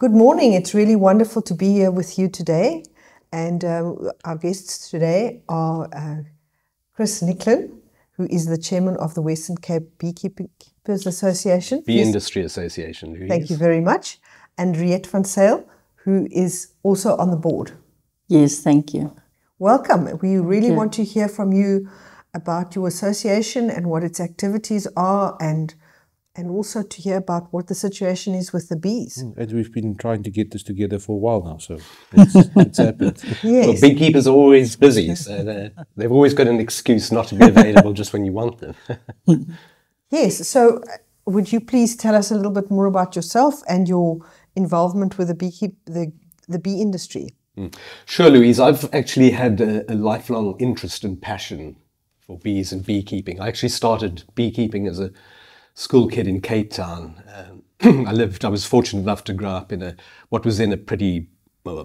Good morning. It's really wonderful to be here with you today. And our guests today are Chris Nicklin, who is the chairman of the Western Cape Beekeepers Association. Bee Industry Association. Louise. Thank you very much. And Riette van Zyl, who is also on the board. Yes, thank you. Welcome. We really want to hear from you about your association and what its activities are, and also to hear about what the situation is with the bees. And we've been trying to get this together for a while now, so it's happened. Yes. Well, beekeepers are always busy, so they've always got an excuse not to be available just when you want them. Yes, so would you please tell us a little bit more about yourself and your involvement with the bee industry? Sure, Louise. I've actually had a lifelong interest and passion for bees and beekeeping. I actually started beekeeping as a school kid in Cape Town. I was fortunate enough to grow up in what was then a pretty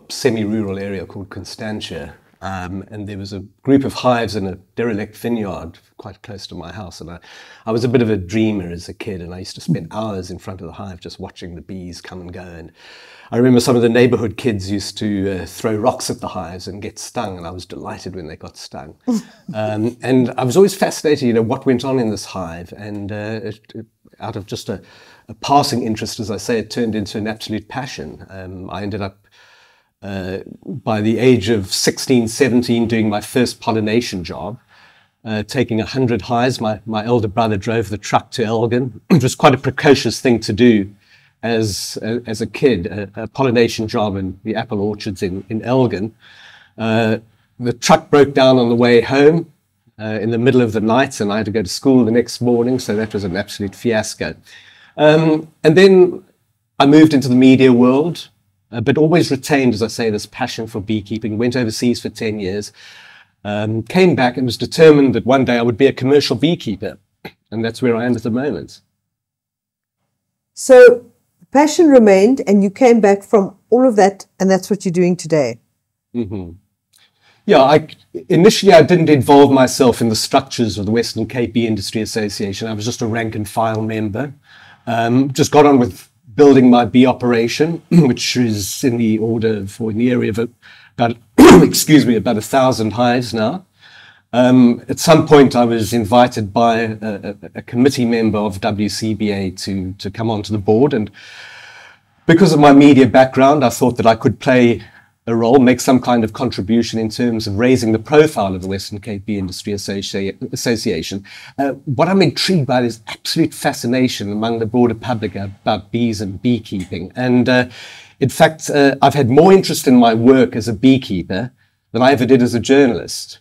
semi-rural area called Constantia. And there was a group of hives in a derelict vineyard quite close to my house. And I was a bit of a dreamer as a kid, and I used to spend hours in front of the hive just watching the bees come and go. And I remember some of the neighborhood kids used to throw rocks at the hives and get stung, and I was delighted when they got stung. And I was always fascinated, what went on in this hive. And out of just a passing interest, as I say, it turned into an absolute passion. I ended up by the age of 16, 17, doing my first pollination job, taking 100 hives. My elder brother drove the truck to Elgin. It was quite a precocious thing to do as a kid, a pollination job in the apple orchards in Elgin. The truck broke down on the way home in the middle of the night, and I had to go to school the next morning, so that was an absolute fiasco. And then I moved into the media world, but always retained, as I say, this passion for beekeeping. Went overseas for 10 years, came back and was determined that one day I would be a commercial beekeeper. And that's where I am at the moment. So passion remained, and you came back from all of that, and that's what you're doing today. Mm-hmm. Yeah, initially I didn't involve myself in the structures of the Western Cape Bee Industry Association. I was just a rank and file member. Just got on with building my bee operation, which is in the area of about, about 1,000 hives now. At some point, I was invited by a committee member of WCBA to come onto the board, and because of my media background, I thought that I could play a role, make some kind of contribution in terms of raising the profile of the Western Cape Bee Industry Association. What I'm intrigued by is absolute fascination among the broader public about bees and beekeeping. And in fact, I've had more interest in my work as a beekeeper than I ever did as a journalist.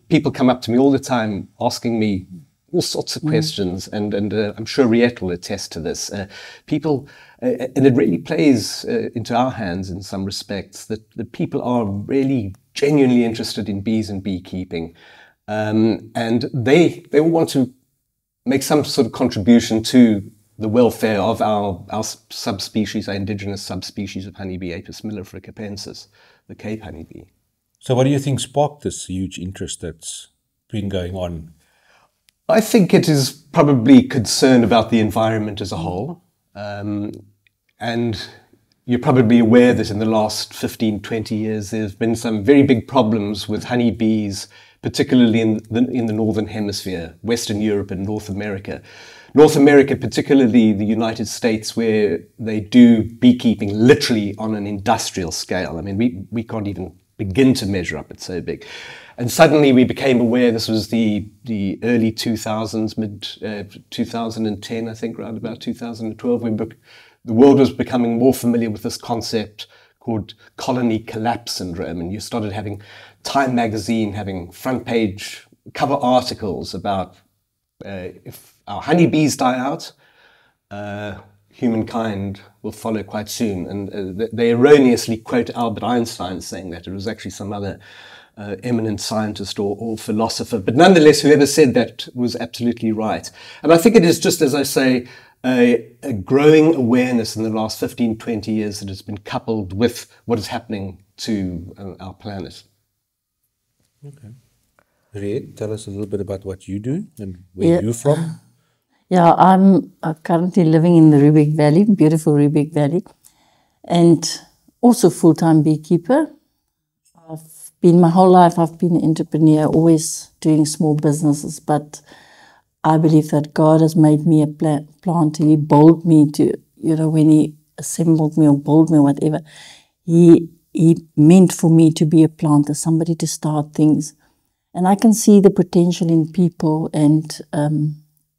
People come up to me all the time asking me all sorts of questions, and I'm sure Riette will attest to this. And it really plays into our hands in some respects, that people are really genuinely interested in bees and beekeeping. And they all want to make some sort of contribution to the welfare of our subspecies, our indigenous subspecies of honeybee, Apis mellifera capensis, the Cape honeybee. So what do you think sparked this huge interest that's been going on? I think it is probably concern about the environment as a whole. And you're probably aware that in the last 15, 20 years, there's been some very big problems with honeybees, particularly in the Northern Hemisphere, Western Europe and North America. North America, particularly the United States, where they do beekeeping literally on an industrial scale. I mean, we can't even begin to measure up, it's so big. And suddenly we became aware, this was the early 2000s, mid 2010, I think, around about 2012, the world was becoming more familiar with this concept called colony collapse syndrome. And you started having Time magazine having front page cover articles about if our honeybees die out, humankind will follow quite soon. And they erroneously quote Albert Einstein saying that. It was actually some other eminent scientist or philosopher. But nonetheless, whoever said that was absolutely right. And I think it is just, as I say, a growing awareness in the last 15, 20 years that has been coupled with what is happening to our planet. Okay. Riette, tell us a little bit about what you do and where you're from. Yeah, I'm currently living in the Riebeek Valley, beautiful Riebeek Valley. and also full-time beekeeper. My whole life I've been an entrepreneur, always doing small businesses, but I believe that God has made me a planter. He bold me to, when He assembled me or bold me or whatever, He meant for me to be a planter, somebody to start things. And I can see the potential in people and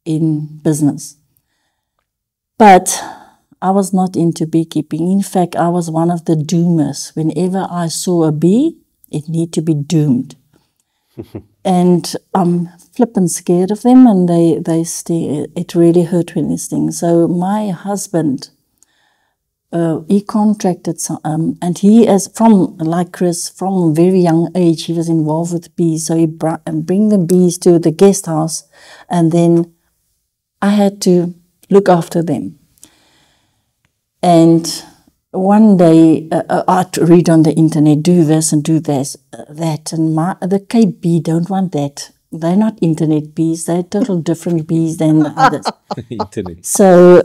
in business. But I was not into beekeeping. In fact, I was one of the doomers. Whenever I saw a bee, it needed to be doomed. And I'm flippin' scared of them, and they stay. It really hurt when they sting. So my husband, he contracted some, and he is like Chris, from a very young age, he was involved with bees. So he bring the bees to the guest house, and then I had to look after them. And one day, I'd read on the internet, do this and do this, that, and the Cape bee don't want that. They're not internet bees. They're total different bees than the others. Internet. So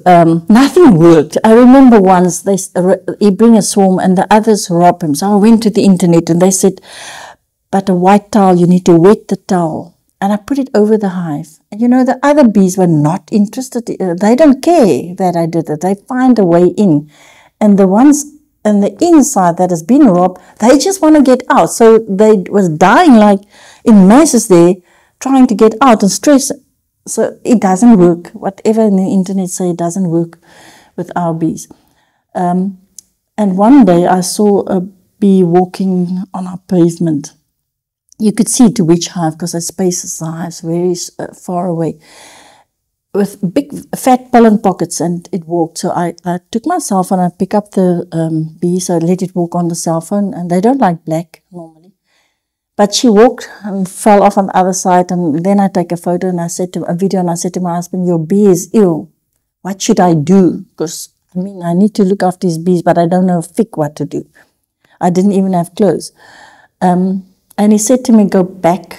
nothing worked. I remember once he bring a swarm and the others rob him. So I went to the internet and they said, but a white towel, you need to wet the towel. And I put it over the hive. And the other bees were not interested. They don't care that I did it. They find a way in. And the ones on the inside that has been robbed, they just want to get out. So they was dying like in masses there, trying to get out and stress. So it doesn't work. Whatever in the internet say, it doesn't work with our bees. And one day I saw a bee walking on our pavement. You could see to which hive because the spaces the hives very far away, with big fat pollen pockets, and it walked. So I took my cell phone, I pick up the bee, so I let it walk on the cell phone, and they don't like black normally. But she walked and fell off on the other side, and then I take a photo and I said to a video, and I said to my husband, your bee is ill. What should I do? Because I need to look after these bees, but I don't know what to do. I didn't even have clothes. And he said to me, go back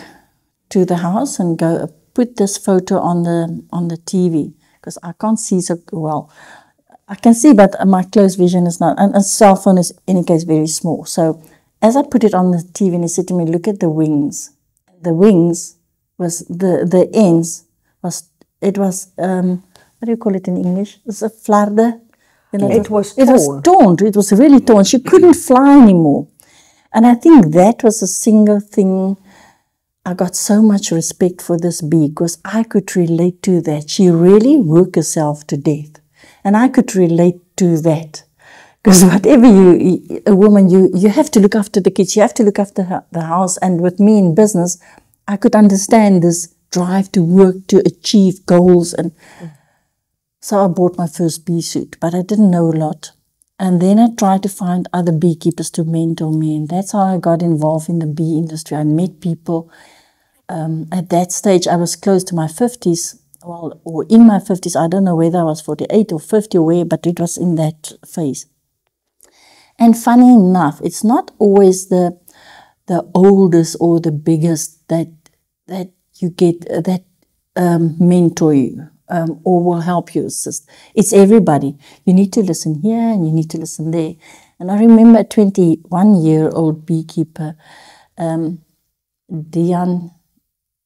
to the house and go put this photo on the TV, because I can't see so well. I can see, but my close vision is not. And a cell phone is, in any case, very small. So as I put it on the TV, and he said to me, look at the wings. The wings was, the ends, what do you call it in English? It's a flarde. It was torn. It was torn. It was really torn. She couldn't fly anymore. And I think that was a single thing. I got so much respect for this bee because I could relate to that. She really worked herself to death. And I could relate to that. Because whatever a woman, you have to look after the kids, you have to look after the house. And with me in business, I could understand this drive to work, to achieve goals. And so I bought my first bee suit, but I didn't know a lot. And then I tried to find other beekeepers to mentor me. And that's how I got involved in the bee industry. I met people. At that stage, I was close to my 50s. Well, or in my 50s, I don't know whether I was 48 or 50 or where, but it was in that phase. And funny enough, it's not always the oldest or the biggest that you get that mentor you. Or will help you assist. It's everybody. You need to listen here and you need to listen there. And I remember a 21-year-old beekeeper, Dian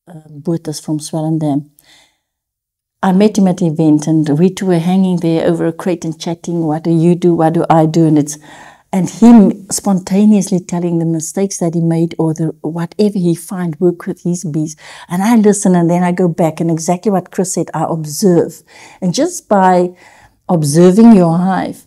Boetas from Swellendam. I met him at an event and we two were hanging there over a crate and chatting, what do you do, what do I do? And him spontaneously telling the mistakes that he made or whatever he find work with his bees. And I listen and then I go back and exactly what Chris said, I observe. And just by observing your hive,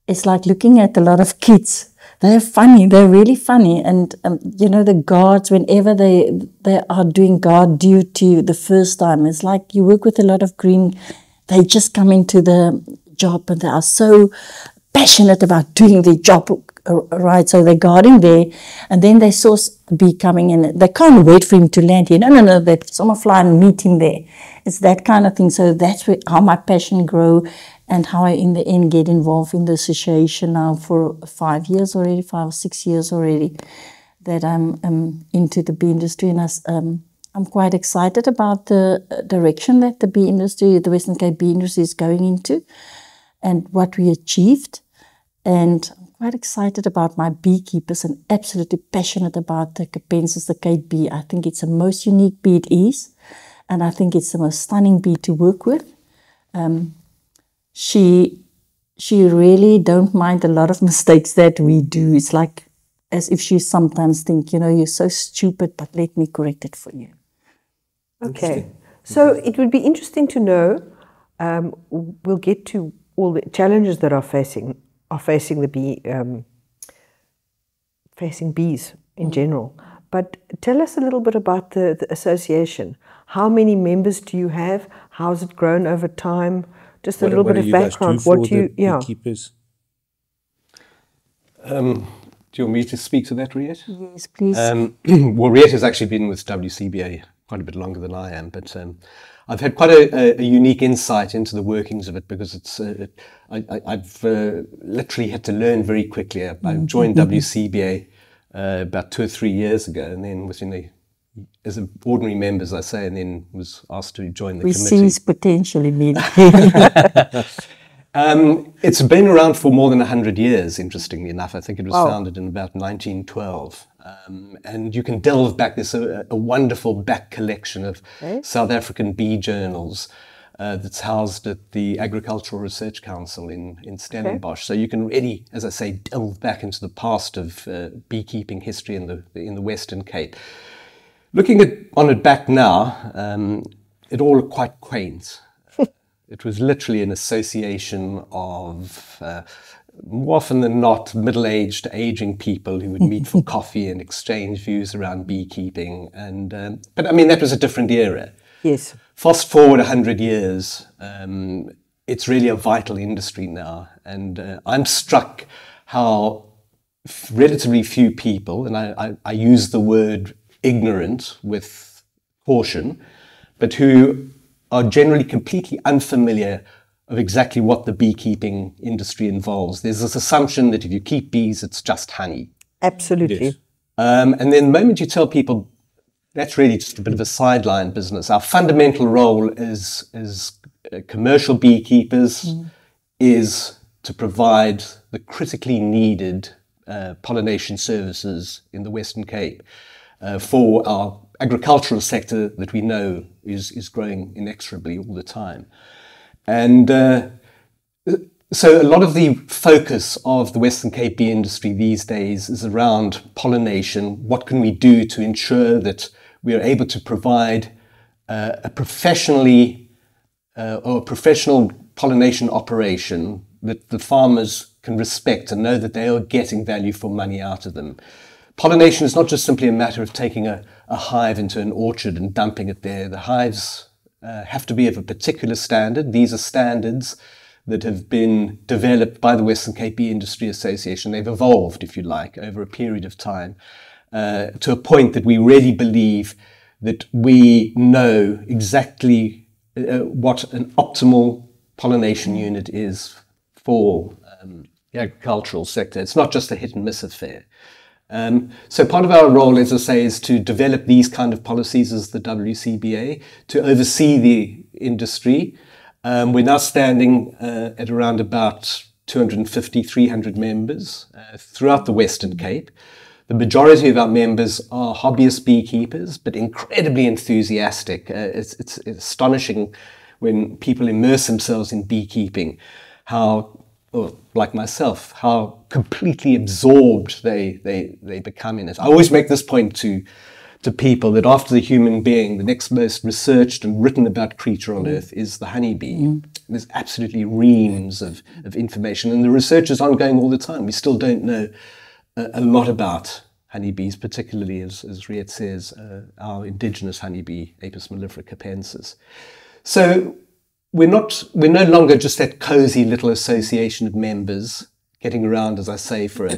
it's like looking at a lot of kids. They're funny, they're really funny. And the guards, whenever they are doing guard duty the first time, it's like you work with a lot of green, they just come into the job and they are so passionate about doing their job right, so they're guarding there, and then they saw a bee coming in. They can't wait for him to land here. No, they someone fly and meet him there. It's that kind of thing. So that's how my passion grew, and how I, in the end, get involved in the association now for 5 years already, 5 or 6 years already, that I'm into the bee industry, and I'm quite excited about the direction that the bee industry, the Western Cape bee industry, is going into, and what we achieved. And I'm quite excited about my beekeepers and absolutely passionate about the Capensis, the Cape bee. I think it's the most unique bee it is. And I think it's the most stunning bee to work with. She really don't mind a lot of mistakes that we do. It's like as if she sometimes think, you're so stupid, but let me correct it for you. Okay. So it would be interesting to know, we'll get to all the challenges that are facing the bee, facing bees in general. But tell us a little bit about the association. How many members do you have? How's it grown over time? Just a little bit of background. What do you beekeepers? Do you want me to speak to that, Riette? Yes, please. Well, Riette has actually been with WCBA quite a bit longer than I am, but I've had quite a unique insight into the workings of it, because I've literally had to learn very quickly. I joined WCBA about 2 or 3 years ago, and then as an ordinary member, as I say, and then was asked to join the committee. We seized potential immediately. It's been around for more than 100 years, interestingly enough. I think it was Wow. founded in about 1912. And you can delve back. There's a wonderful back collection of South African bee journals that's housed at the Agricultural Research Council in Stellenbosch. So you can really, as I say, delve back into the past of beekeeping history in the Western Cape. Looking on it back now, it all looked quite quaint. It was literally an association of, more often than not, middle-aged, aging people who would meet for coffee and exchange views around beekeeping. But I mean, that was a different era. Yes. Fast forward 100 years, it's really a vital industry now. And I'm struck how relatively few people, and I use the word ignorant with caution, but who are generally completely unfamiliar of exactly what the beekeeping industry involves. There's this assumption that if you keep bees, it's just honey. Absolutely. Yes. And then the moment you tell people that's really just a bit of a sideline business, our fundamental role as commercial beekeepers is to provide the critically needed pollination services in the Western Cape for our agricultural sector that we know is growing inexorably all the time. And so a lot of the focus of the Western Cape bee industry these days is around pollination. What can we do to ensure that we are able to provide a professional pollination operation that the farmers can respect and know that they are getting value for money out of them. Pollination is not just simply a matter of taking a hive into an orchard and dumping it there. The hives have to be of a particular standard. These are standards that have been developed by the Western Cape Bee Industry Association. They've evolved, if you like, over a period of time to a point that we really believe that we know exactly what an optimal pollination unit is for the agricultural sector. It's not just a hit and miss affair. So part of our role, as I say, is to develop these kind of policies as the WCBA, to oversee the industry. We're now standing at around about 250, 300 members throughout the Western Cape. The majority of our members are hobbyist beekeepers, but incredibly enthusiastic. It's astonishing when people immerse themselves in beekeeping, like myself, how completely absorbed they become in it. I always make this point to people that after the human being, the next most researched and written about creature on earth is the honeybee. There's absolutely reams of information, and the research is ongoing all the time. We still don't know a lot about honeybees, particularly, as Riette says, our indigenous honeybee, Apis mellifera capensis. So we're no longer just that cozy little association of members getting around, as I say, for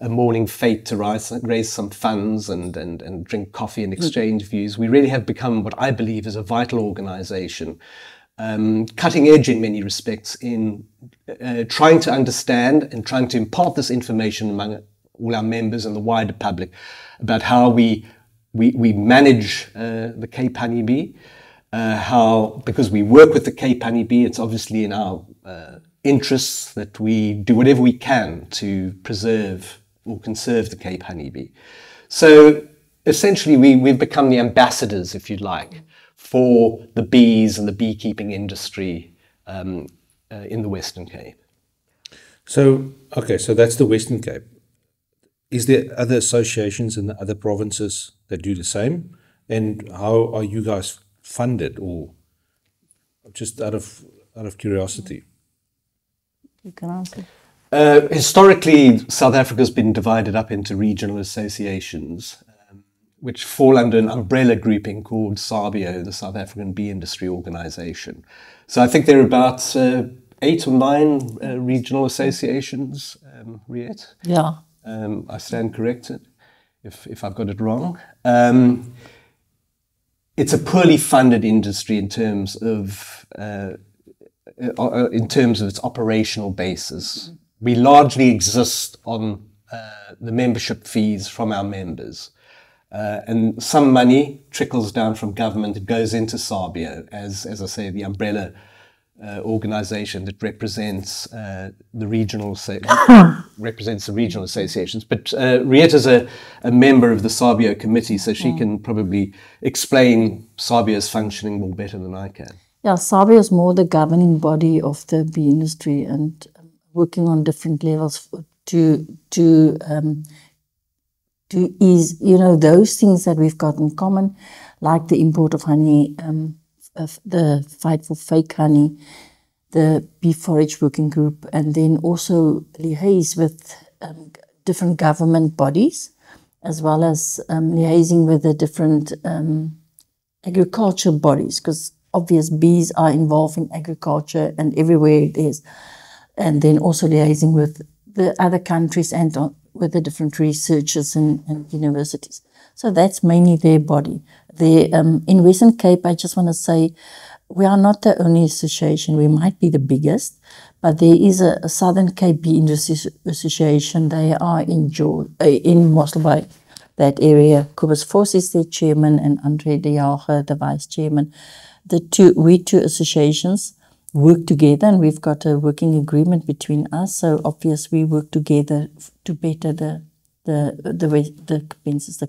a morning fete to raise some funds and drink coffee and exchange views. We really have become what I believe is a vital organization, cutting edge in many respects in trying to understand and trying to impart this information among all our members and the wider public about how we manage the Cape honeybee. Because we work with the Cape honeybee, it's obviously in our interests that we do whatever we can to preserve or conserve the Cape honeybee. So essentially we've become the ambassadors, if you like, for the bees and the beekeeping industry in the Western Cape. So, okay, so that's the Western Cape. Is there other associations in the other provinces that do the same? And how are you guys funded, or just out of curiosity? You can answer. Historically, South Africa's been divided up into regional associations, which fall under an umbrella grouping called SABIO, the South African Bee Industry Organization. So I think there are about 8 or 9 regional associations, Riet. Yeah. I stand corrected if I've got it wrong. It's a poorly funded industry in terms of its operational basis. We largely exist on the membership fees from our members. And some money trickles down from government. It goes into SABIO as I say, the umbrella organization that represents the regional associations. But Riet is a member of the SABIO committee, so she can probably explain SABIO's functioning more better than I can. Yeah, SABIO is more the governing body of the bee industry and working on different levels to ease, those things that we've got in common, like the import of honey, the fight for fake honey, the bee forage working group, and then also liaise with different government bodies, as well as liaising with the different agriculture bodies, because obvious bees are involved in agriculture and everywhere it is, and then also liaising with the other countries and with the different researchers and universities. So that's mainly their body. In Western Cape, I just want to say, we are not the only association. We might be the biggest, but there is a Southern Cape Bee Industry Association. They are in Mossel Bay, that area. Kobus Vos is their chairman and Andre de Jager, the vice chairman. We two associations work together, and we've got a working agreement between us. So obviously we work together to better the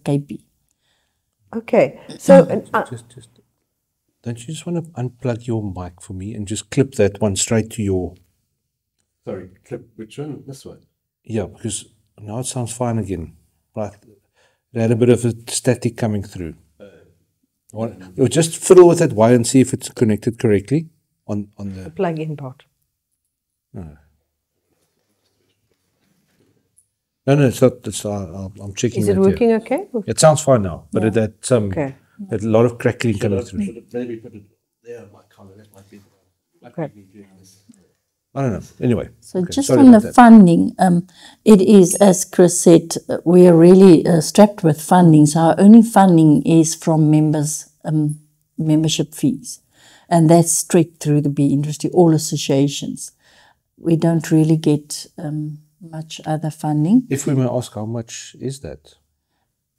Cape Bee. Okay, so Don't you just want to unplug your mic for me and just clip that one straight to your... Sorry, clip which one? This one? Yeah, because now it sounds fine again. Right. It had a bit of a static coming through. You'll just fiddle with that wire and see if it's connected correctly on the plug-in part. No, it's not. I'm checking. Is it working okay? It sounds fine now, but it had some... Okay. A lot of crackling coming through. Maybe put it there on my collar. That might be I don't know. Anyway. So just on the funding, it is, as Chris said, we are really strapped with funding. So our only funding is from members' membership fees. And that's straight through the bee industry, all associations. We don't really get much other funding. If we may ask, how much is that?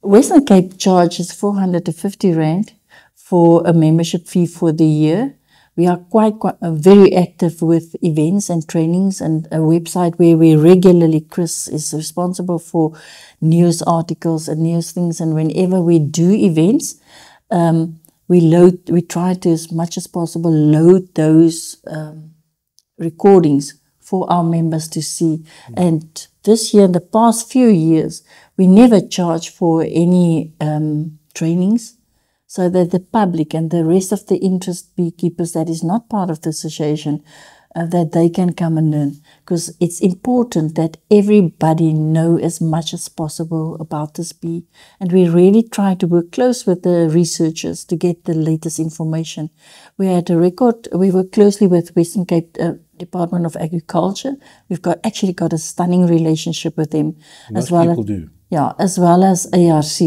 Western Cape charges 450 Rand for a membership fee for the year. We are quite very active with events and trainings, and a website where we regularly, Chris is responsible for news articles and news things, and whenever we do events, we try to, as much as possible, load those recordings for our members to see. And this year, in the past few years, we never charge for any trainings, so that the public and the rest of the interest beekeepers that is not part of the association, that they can come and learn. Because it's important that everybody know as much as possible about this bee. And we really try to work close with the researchers to get the latest information. We work closely with Western Cape Department of Agriculture. We've actually got a stunning relationship with them. Most people do. Yeah, as well as ARC.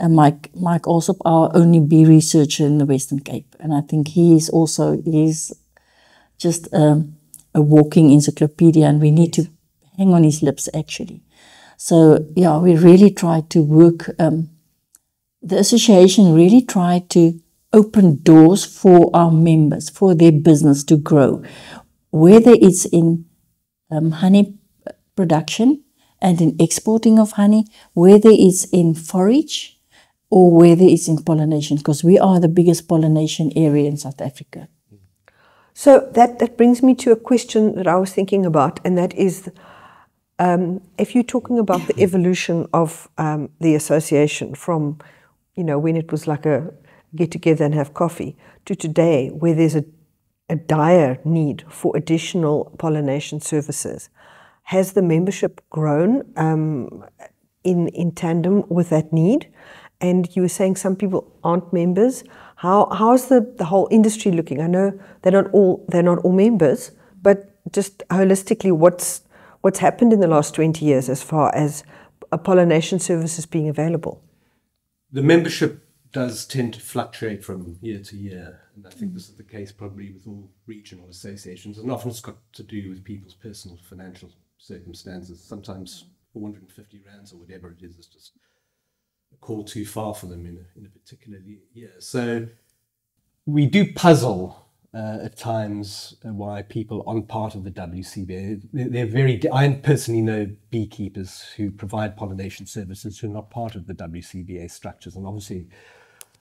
Mike Alsop, our only bee researcher in the Western Cape. And I think he's just a walking encyclopedia, and we need to hang on his lips, actually. So, yeah, we really try to work. The association really tried to open doors for our members, for their business to grow. whether it's in honey production and in exporting of honey, whether it's in forage or whether it's in pollination, because we are the biggest pollination area in South Africa. So that brings me to a question that I was thinking about, and that is, if you're talking about the evolution of the association from, when it was like a get together and have coffee, to today, where there's a dire need for additional pollination services, has the membership grown in tandem with that need? And you were saying some people aren't members. How's the whole industry looking? I know they're not all members, but just holistically, what's happened in the last 20 years as far as pollination services being available? The membership does tend to fluctuate from year to year, and I think this is the case probably with all regional associations, and often it's got to do with people's personal financial circumstances. Sometimes 450 rands or whatever it is just a call too far for them in a particular year. So we do puzzle at times why people aren't part of the WCBA. I personally know beekeepers who provide pollination services who are not part of the WCBA structures, and obviously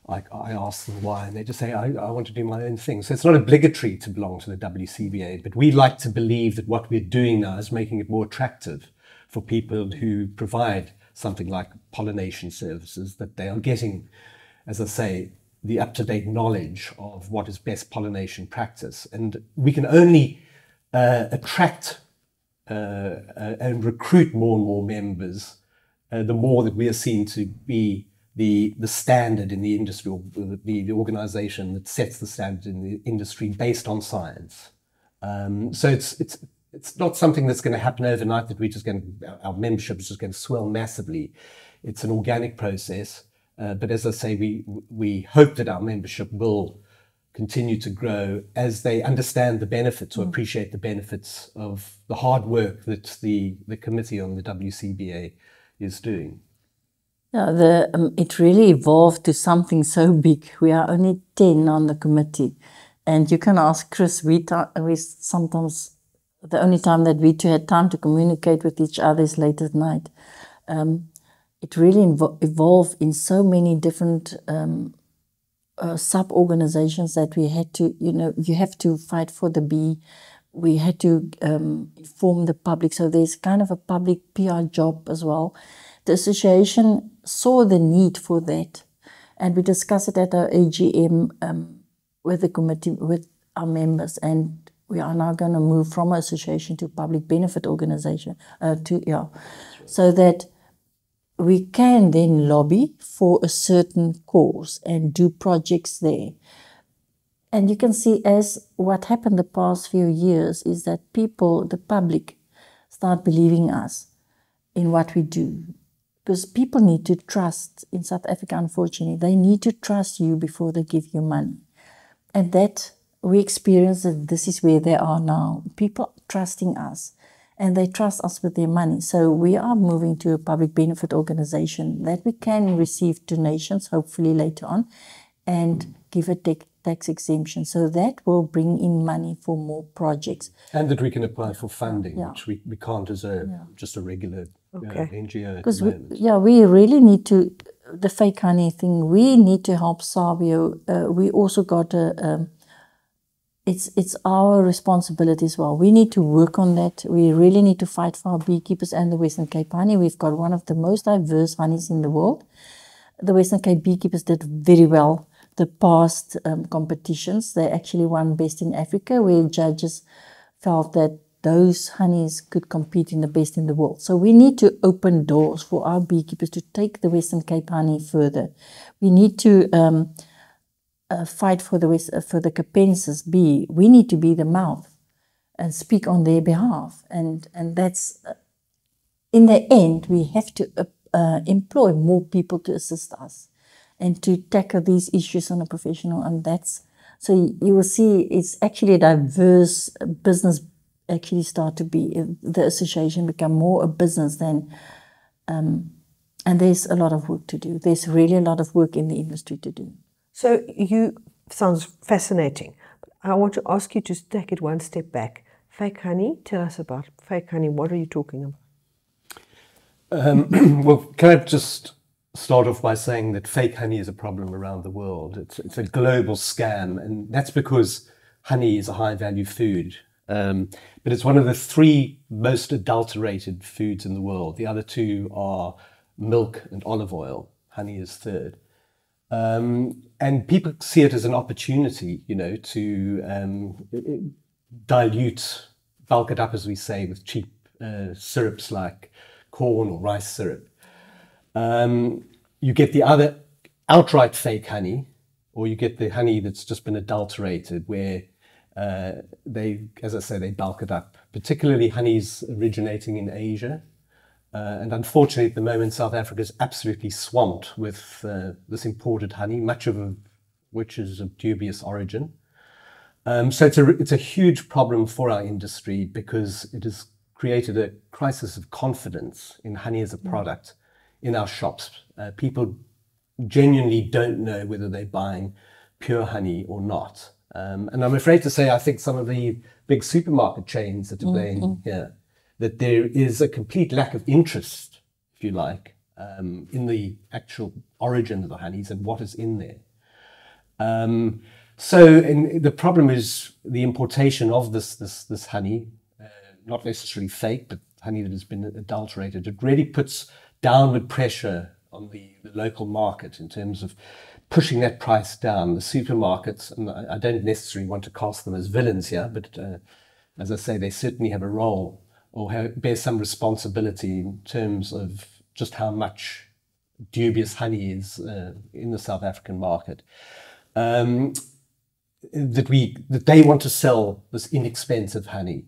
I ask them why, and they just say, I want to do my own thing. So it's not obligatory to belong to the WCBA, but we like to believe that what we're doing now is making it more attractive for people who provide something like pollination services, that they are getting, as I say, the up-to-date knowledge of what is best pollination practice. And we can only attract and recruit more and more members the more that we are seen to be the standard in the industry, or the organization that sets the standard in the industry based on science. So it's not something that's going to happen overnight, that our membership is just going to swell massively. It's an organic process. But as I say, we hope that our membership will continue to grow as they understand the benefits or appreciate the benefits of the hard work that the committee on the WCBA is doing. Yeah, it really evolved to something so big. We are only 10 on the committee. And you can ask Chris, we sometimes, the only time that we two had time to communicate with each other is late at night. It really evolved in so many different sub-organizations that we had to, you have to fight for the bee. We had to inform the public. So there's kind of a public PR job as well. The association saw the need for that, and we discussed it at our AGM with the committee, with our members, and we are now going to move from an association to a public benefit organization, so that we can then lobby for a certain cause and do projects there. And you can see, as what happened the past few years is that people, the public, start believing us in what we do. Because people need to trust, in South Africa, unfortunately, they need to trust you before they give you money. And that we experience that this is where they are now. People trusting us, and they trust us with their money. So we are moving to a public benefit organization that we can receive donations, hopefully later on, and give a tax exemption. So that will bring in money for more projects. And that we can apply for funding, which we can't as just a regular NGO. Because we really need to, the fake honey thing, we need to help Sabio. We also got it's our responsibility as well. We need to work on that. We really need to fight for our beekeepers and the Western Cape honey. We've got one of the most diverse honeys in the world. The Western Cape beekeepers did very well the past competitions. They actually won Best in Africa, where judges felt that those honeys could compete in the best in the world. So we need to open doors for our beekeepers to take the Western Cape honey further. We need to fight for the Capensis bee. We need to be the mouth and speak on their behalf. And that's, in the end, we have to employ more people to assist us and to tackle these issues on a professional. And that's, so you will see it's actually a diverse business actually start to be, the association become more a business than, and there's a lot of work to do. There's really a lot of work in the industry to do. So sounds fascinating. But I want to ask you to take it one step back. Fake honey? Tell us about fake honey. What are you talking about? Well, can I just start off by saying that fake honey is a problem around the world. It's a global scam, and that's because honey is a high-value food. But it's one of the 3 most adulterated foods in the world. The other 2 are milk and olive oil. Honey is third. And people see it as an opportunity, to bulk it up, as we say, with cheap syrups like corn or rice syrup. You get the other outright fake honey, or you get the honey that's just been adulterated, where they bulk it up, particularly honeys originating in Asia. And unfortunately, at the moment, South Africa is absolutely swamped with this imported honey, much of which is of dubious origin. So it's a huge problem for our industry, because it has created a crisis of confidence in honey as a product in our shops. People genuinely don't know whether they're buying pure honey or not. And I'm afraid to say, I think some of the big supermarket chains are to blame here, that there is a complete lack of interest, if you like, in the actual origin of the honeys and what is in there. And the problem is the importation of this honey, not necessarily fake, but honey that has been adulterated. It really puts downward pressure on the local market in terms of pushing that price down. The supermarkets, and I don't necessarily want to cast them as villains here, but as I say, they certainly have a role, or bear some responsibility in terms of just how much dubious honey is in the South African market. That they want to sell this inexpensive honey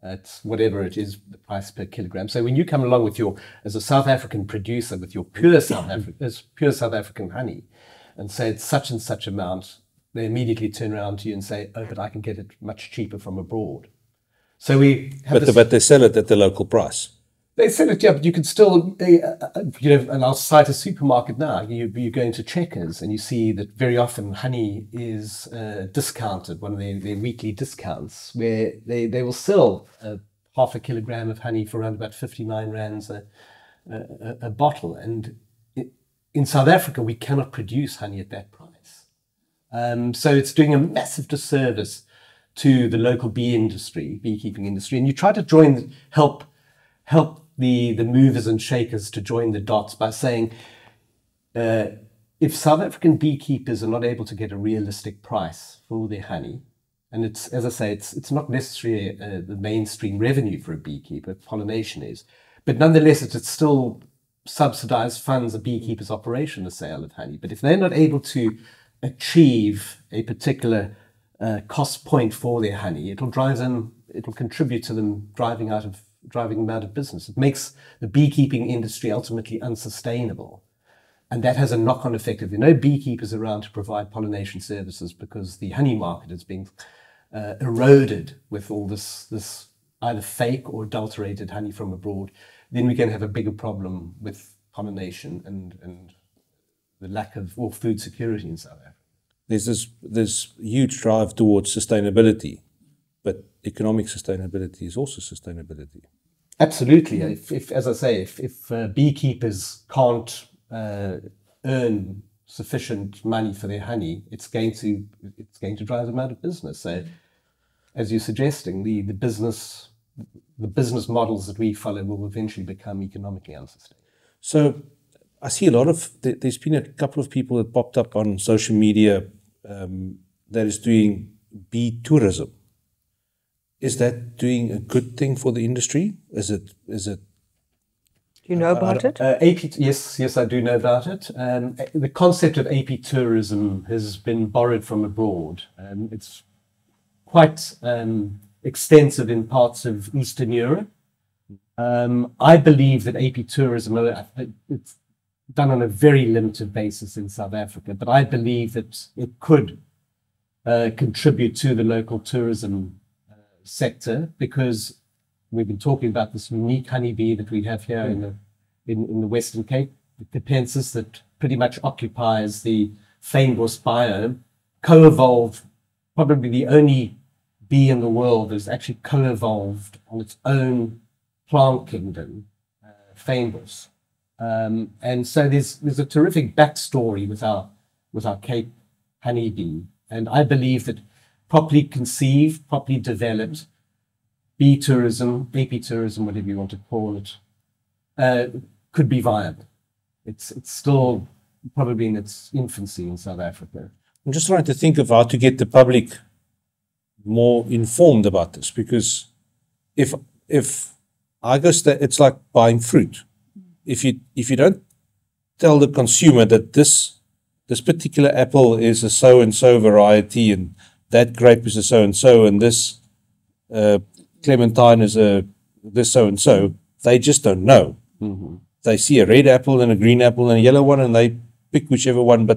at whatever it is, the price per kilogram. So when you come along as a South African producer, with your pure South African honey, and say it's such and such amount, they immediately turn around to you and say, "Oh, but I can get it much cheaper from abroad." So we have but they sell it at the local price. They sell it, yeah, but you can still, and I'll cite a supermarket now. You go into Checkers and you see that very often honey is discounted, one of their weekly discounts, where they will sell half a kilogram of honey for around about 59 rands a bottle. And in South Africa, we cannot produce honey at that price. So it's doing a massive disservice to the local beekeeping industry. And you try to help the movers and shakers to join the dots by saying, if South African beekeepers are not able to get a realistic price for their honey, and it's, as I say, it's not necessarily the mainstream revenue for a beekeeper, pollination is, but nonetheless it still subsidized funds a beekeeper's operation, the sale of honey. But if they're not able to achieve a particular cost point for their honey, it'll contribute to them driving them out of business. It makes the beekeeping industry ultimately unsustainable. And that has a knock-on effect. If there are no beekeepers around to provide pollination services, because the honey market is being eroded with all this either fake or adulterated honey from abroad, then we're going to have a bigger problem with pollination and the lack of food security in South Africa. There's this huge drive towards sustainability, but economic sustainability is also sustainability. Absolutely. If as I say, if beekeepers can't earn sufficient money for their honey, it's going to drive them out of business. So, as you're suggesting, the business models that we follow will eventually become economically unsustainable. So, I see there's been a couple of people that popped up on social media that is doing bee tourism. Is that doing a good thing for the industry? Is it? Do you know about it? Yes, I do know about it. The concept of AP tourism has been borrowed from abroad. It's quite extensive in parts of Eastern Europe. I believe that AP tourism, it's done on a very limited basis in South Africa, but I believe that it could contribute to the local tourism sector, because we've been talking about this unique honeybee that we have here in the Western Cape, the Capensis, that pretty much occupies the fynbos biome, co-evolved, probably the only bee in the world is actually co-evolved on its own plant kingdom, Fynbos. And so there's a terrific backstory with our Cape honeybee. And I believe that properly conceived, properly developed, bee tourism, apitourism, whatever you want to call it, could be viable. It's still probably in its infancy in South Africa. I'm just trying to think of how to get the public more informed about this, because if I guess that it's like buying fruit. If you don't tell the consumer that this particular apple is a so and so variety, and that grape is a so and so, and this clementine is a this so and so, they just don't know. Mm-hmm. They see a red apple and a green apple and a yellow one, and they pick whichever one.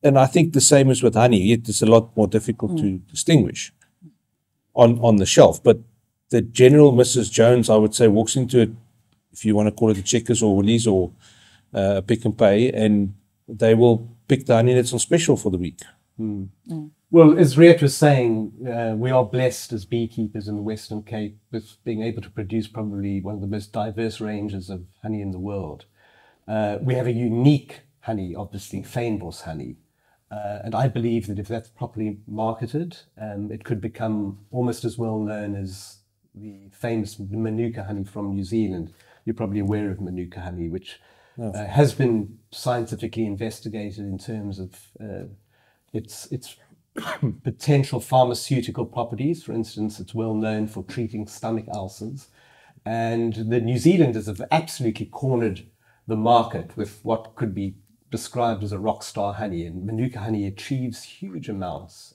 And I think the same is with honey. It's a lot more difficult to distinguish on the shelf. But the general Mrs. Jones, I would say, walks into it, if you want to call it a Checkers or Woolies or Pick and Pay, and they will pick the honey that's on special for the week. Mm. Mm. Well, as Riet was saying, we are blessed as beekeepers in the Western Cape with being able to produce probably one of the most diverse ranges of honey in the world. We have a unique honey, obviously, Fynbos honey. And I believe that if that's properly marketed, it could become almost as well known as the famous Manuka honey from New Zealand. You're probably aware of Manuka honey, which has been scientifically investigated in terms of its potential pharmaceutical properties. For instance, it's well known for treating stomach ulcers. And the New Zealanders have absolutely cornered the market with what could be described as a rock star honey, and Manuka honey achieves huge amounts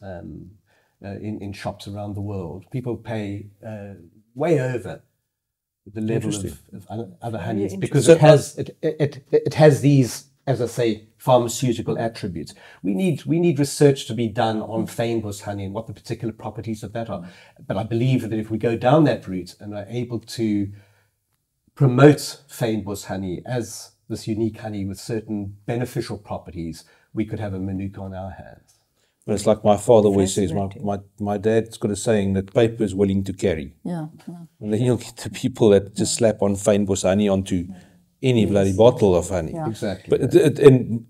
in shops around the world. People pay way over the level of other honeys because it has these, as I say, pharmaceutical attributes. We need research to be done on Fynbos honey and what the particular properties of that are. But I believe that if we go down that route and are able to promote Fynbos honey as this unique honey with certain beneficial properties, we could have a Manuka on our hands. But it's like my father always says, my dad's got a saying that paper is willing to carry. Yeah. And then you'll get the people that just slap on Fynbos honey onto any bloody bottle of honey. Yeah. Exactly. But and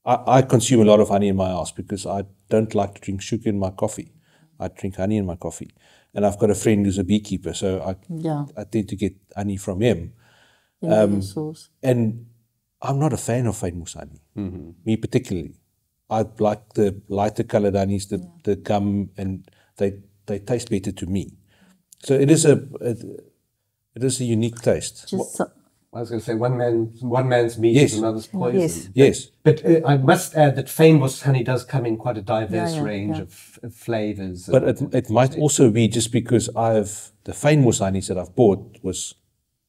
I consume a lot of honey in my house because I don't like to drink sugar in my coffee. I drink honey in my coffee. And I've got a friend who's a beekeeper, so I tend to get honey from him. And I'm not a fan of Fynbos honey, me particularly. I like the lighter colored honeys, the gum, and they taste better to me. So it is a unique taste. I was going to say one man's meat is another's poison. Yes. But I must add that Fynbos honey does come in quite a diverse range of flavors. But it might also be just because the Fynbos honeys that I've bought was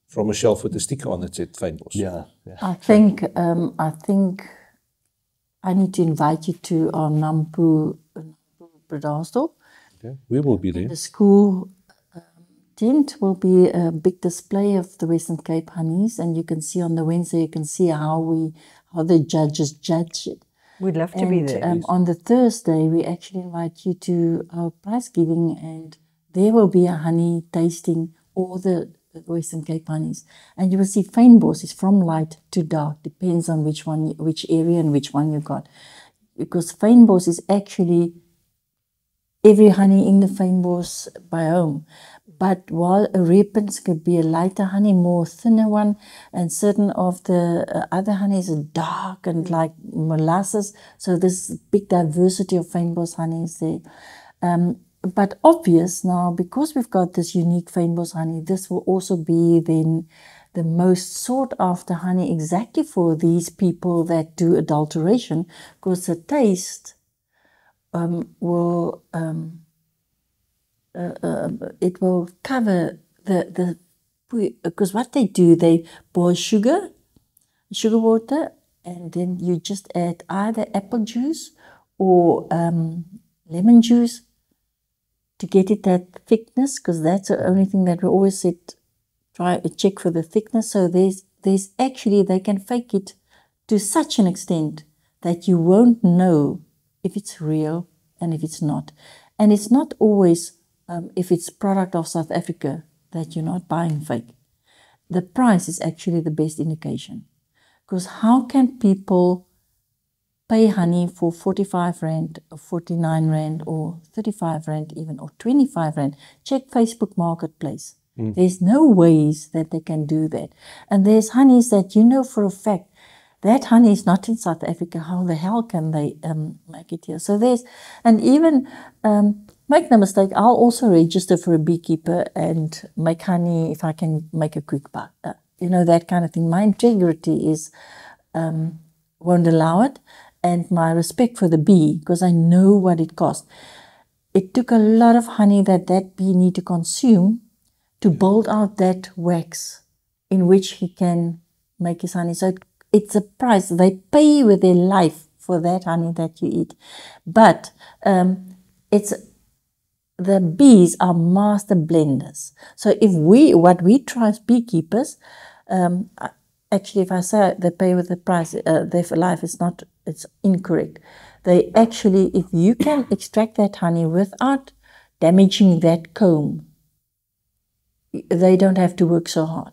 from a shelf with a sticker on that said Fynbos. Yeah. I think I need to invite you to our Nampu Brodie. Okay. We will be there. The school tent will be a big display of the Western Cape honeys, and you can see on the Wednesday, you can see how the judges judge it. We'd love to be there. On the Thursday, we actually invite you to our prize giving, and there will be a honey tasting all the Western Cape honeys, and you will see Fynbos is from light to dark, depends on which area and which one you got, because Fynbos is actually every honey in the Fynbos biome. But while a repens could be a lighter honey, more thinner one, and certain of the other honeys are dark and like molasses. So there's big diversity of Fynbos honeys there. But obvious now, because we've got this unique Fynbos honey, this will also be then the most sought after honey exactly for these people that do adulteration, because the taste will cover the because what they do, they boil sugar water, and then you just add either apple juice or lemon juice to get it that thickness, because that's the only thing that we always said, try to check for the thickness. So there's actually, they can fake it to such an extent that you won't know if it's real and if it's not. And it's not always, if it's product of South Africa, that you're not buying fake. The price is actually the best indication. Because how can people pay honey for 45 Rand, or 49 Rand, or 35 Rand even, or 25 Rand? Check Facebook Marketplace. There's no ways that they can do that. And there's honeys that you know for a fact, that honey is not in South Africa. How the hell can they make it here? So there's, and even, make no mistake, I'll also register for a beekeeper and make honey if I can make a quick buck. That kind of thing. My integrity won't allow it. And my respect for the bee, because I know what it costs. It took a lot of honey that bee need to consume to build out that wax in which he can make his honey. So it's a price. They pay with their life for that honey that you eat. But the bees are master blenders. So what we try as beekeepers, actually, if I say they pay with the price, their life is not, it's incorrect. They actually, if you can extract that honey without damaging that comb, they don't have to work so hard.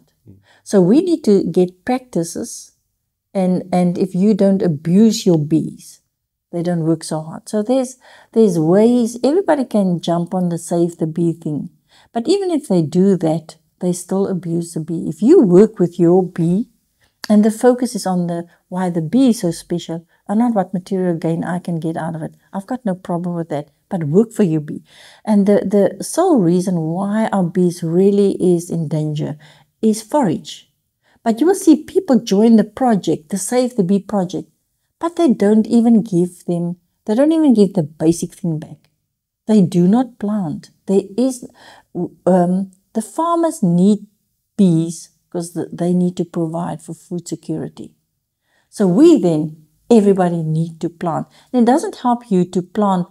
So we need to get practices, and if you don't abuse your bees, they don't work so hard. So there's ways, everybody can jump on the save the bee thing. But even if they do that, they still abuse the bee. If you work with your bee, and the focus is on why the bee is so special, and not what material gain I can get out of it. I've got no problem with that, but work for your bee. And the sole reason why our bees really is in danger is forage. But you will see people join the project, the Save the Bee project, but they don't even give the basic thing back. They do not plant. The farmers need bees because they need to provide for food security. So everybody need to plant. And it doesn't help you to plant.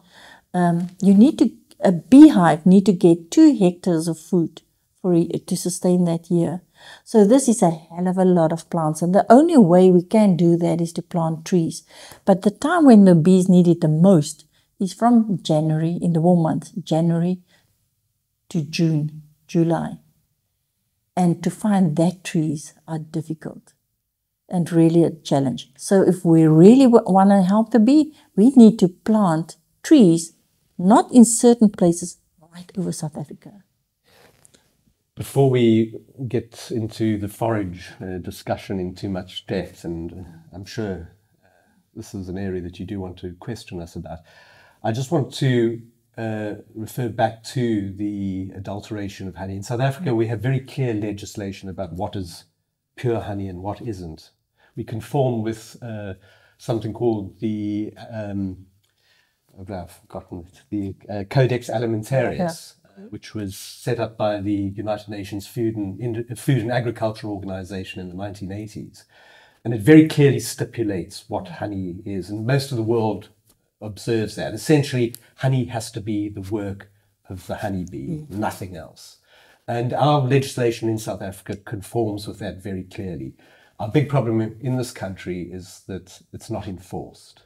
A beehive need to get 2 hectares of food to sustain that year. So this is a hell of a lot of plants. And the only way we can do that is to plant trees. But the time when the bees need it the most is from January, in the warm months, January to June, July. And to find that trees are difficult and really a challenge. So if we really want to help the bee, we need to plant trees, not in certain places, right over South Africa. Before we get into the forage discussion in too much depth, and I'm sure this is an area that you do want to question us about, I just want to refer back to the adulteration of honey. In South Africa, we have very clear legislation about what is pure honey and what isn't. We conform with something called the I've forgotten it, the Codex Alimentarius, which was set up by the United Nations Food and Agriculture Organization in the 1980s. And it very clearly stipulates what honey is, and most of the world observes that. Essentially, honey has to be the work of the honeybee, nothing else. And our legislation in South Africa conforms with that very clearly. Our big problem in this country is that it's not enforced.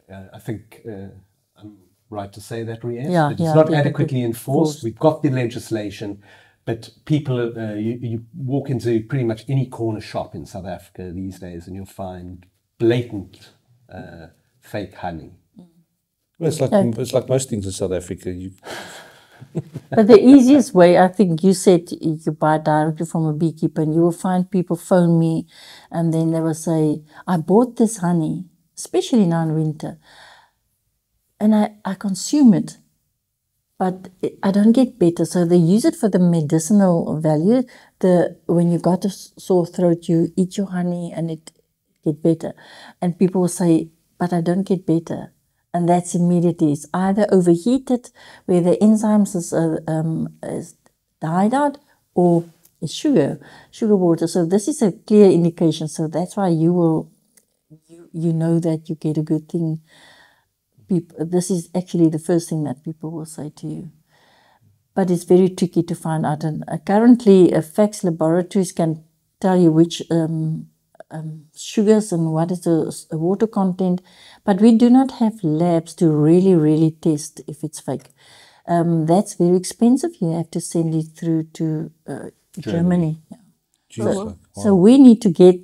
I think I'm right to say that, Ries? Yeah, it's not adequately enforced. We've got the legislation, but people, you walk into pretty much any corner shop in South Africa these days and you'll find blatant fake honey. Well, it's like most things in South Africa. But the easiest way, I think you said you buy directly from a beekeeper, and you will find people phone me and then they will say, I bought this honey, especially now in winter, and I consume it, but I don't get better. So they use it for the medicinal value. When you got a sore throat, you eat your honey and it get better. And people will say, but I don't get better. And that's immediately, it's either overheated, where the enzymes is died out, or it's sugar water. So this is a clear indication. So that's why you know that you get a good thing. This is actually the first thing that people will say to you. But it's very tricky to find out. And currently, fax laboratories can tell you which sugars and what is the water content, but we do not have labs to really test if it's fake. That's very expensive. You have to send it through to Germany. Yeah. Jeez, So we need to get,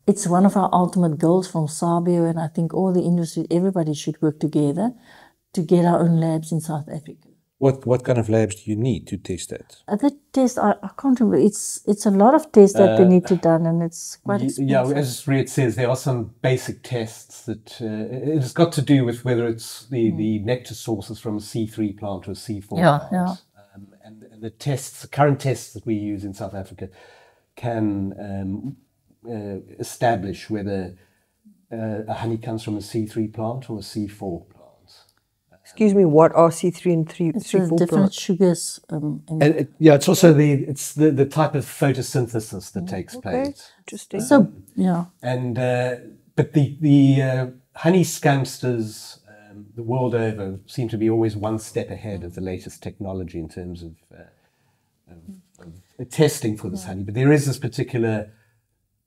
it's one of our ultimate goals from Sabio, and I think all the industry, everybody should work together to get our own labs in South Africa. What kind of labs do you need to test that? The test, I can't remember, it's a lot of tests that they need to done, and it's quite expensive. Yeah, as Red says, there are some basic tests that it's got to do with whether it's the nectar sources from a C3 plant or a C4 plant. Yeah. And the tests, the current tests that we use in South Africa can establish whether a honey comes from a C3 plant or a C4 plant. Excuse me, what are C3 and 3, It's 3 the 4 different plants? sugars. It's also the type of photosynthesis that takes Okay, place. interesting. So, yeah. And but the honey scampsters the world over seem to be always one step ahead of the latest technology in terms of testing for this honey. But there is this particular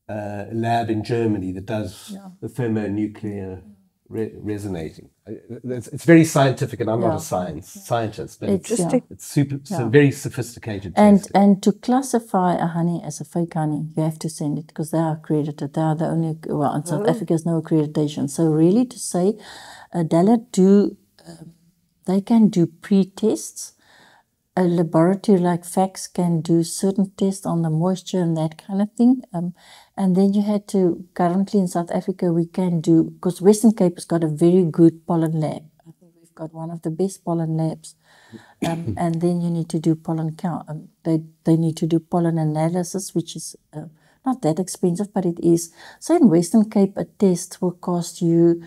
lab in Germany that does the thermonuclear resonating. It's very scientific, and I'm not a scientist, but it's a very sophisticated testing. And to classify a honey as a fake honey, you have to send it because they are accredited. They are the only, well, in South Africa there's no accreditation. So really to say, they can do pre-tests. A laboratory like FACS can do certain tests on the moisture and that kind of thing. And then you had to, currently in South Africa, we can do, because Western Cape has got a very good pollen lab. I think we've got one of the best pollen labs. And then you need to do pollen count. They need to do pollen analysis, which is not that expensive, but it is. So in Western Cape, a test will cost you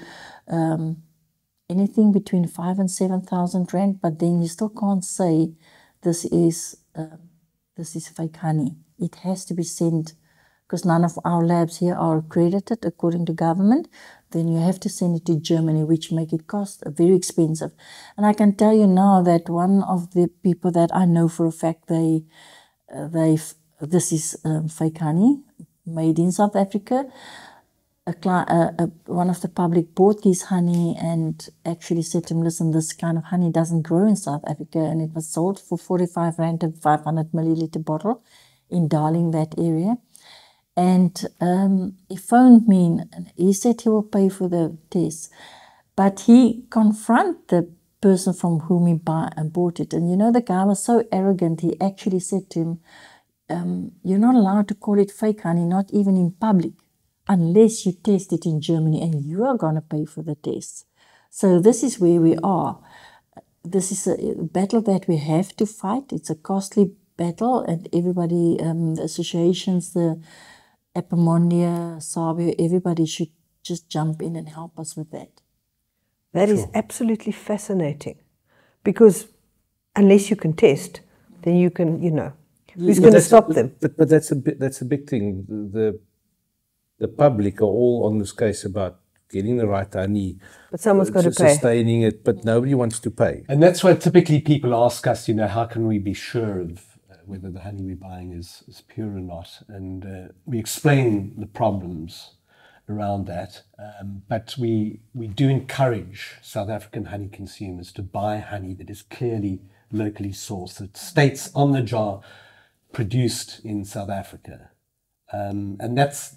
anything between 5,000 and 7,000 rand, but then you still can't say this is fake honey. It has to be sent, because none of our labs here are accredited according to government. Then you have to send it to Germany, which make it cost very expensive. And I can tell you now that one of the people that I know for a fact, this is fake honey made in South Africa. One of the public bought this honey and actually said to him, listen, this kind of honey doesn't grow in South Africa, and it was sold for 45 rand a 500 milliliter bottle in Darling, that area. And he phoned me and he said he will pay for the test, but he confronted the person from whom he bought it. And you know, the guy was so arrogant, he actually said to him, you're not allowed to call it fake honey, not even in public, unless you test it in Germany, and you are going to pay for the tests. So this is where we are. This is a battle that we have to fight. It's a costly battle, and everybody, the associations, the Epimondia, Sabio, everybody should just jump in and help us with that. That is absolutely fascinating, because unless you can test, then you can, who's going to stop them? But that's a big thing. The public are all on this case about getting the right honey, but someone's got to pay. Sustaining it, but nobody wants to pay. And that's why typically people ask us, how can we be sure of whether the honey we're buying is pure or not? And we explain the problems around that. But we do encourage South African honey consumers to buy honey that is clearly locally sourced, that states on the jar produced in South Africa. And that's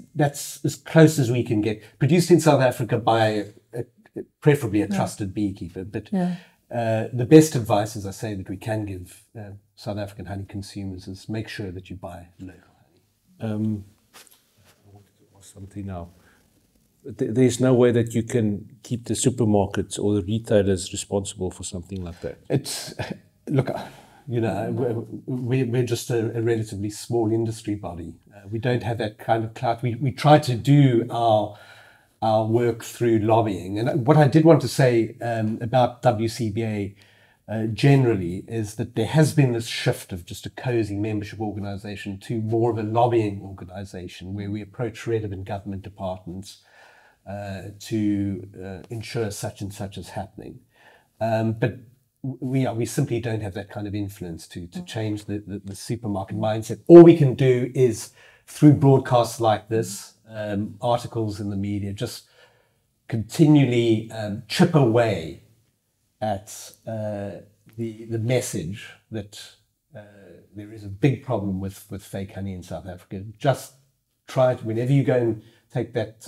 as close as we can get. Produced in South Africa by preferably a trusted beekeeper. But the best advice, as I say, that we can give South African honey consumers is make sure that you buy local honey. I wanted to ask something now. There's no way that you can keep the supermarkets or the retailers responsible for something like that. We're just a relatively small industry body. We don't have that kind of clout. We try to do our work through lobbying. And what I did want to say about WCBA generally is that there has been this shift of just a cozy membership organization to more of a lobbying organization where we approach relevant government departments to ensure such and such is happening. But we simply don't have that kind of influence to change the supermarket mindset. All we can do is through broadcasts like this, articles in the media just continually chip away at the message that there is a big problem with fake honey in South Africa. Just try it whenever you go and take that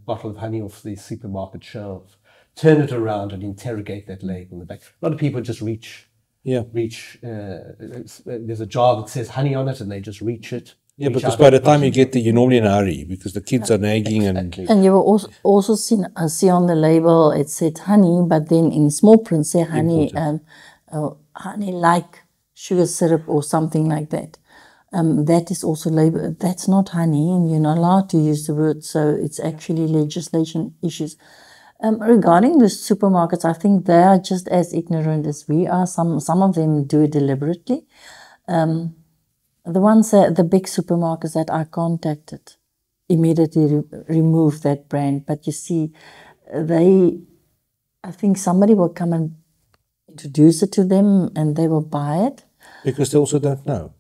bottle of honey off the supermarket shelf, turn it around and interrogate that label in the back. A lot of people just reach. There's a jar that says honey on it, and they just reach it. Yeah, because by the time you get there, you're normally in a hurry because the kids are nagging. And you will also see on the label it said honey, but then in small print say honey, honey like sugar syrup or something like that. That is also labeled. That's not honey, and you're not allowed to use the word. So it's actually legislation issues. Regarding the supermarkets, I think they are just as ignorant as we are. Some of them do it deliberately. The ones the big supermarkets that I contacted immediately removed that brand. But you see, I think somebody will come and introduce it to them and they will buy it. Because they also don't know.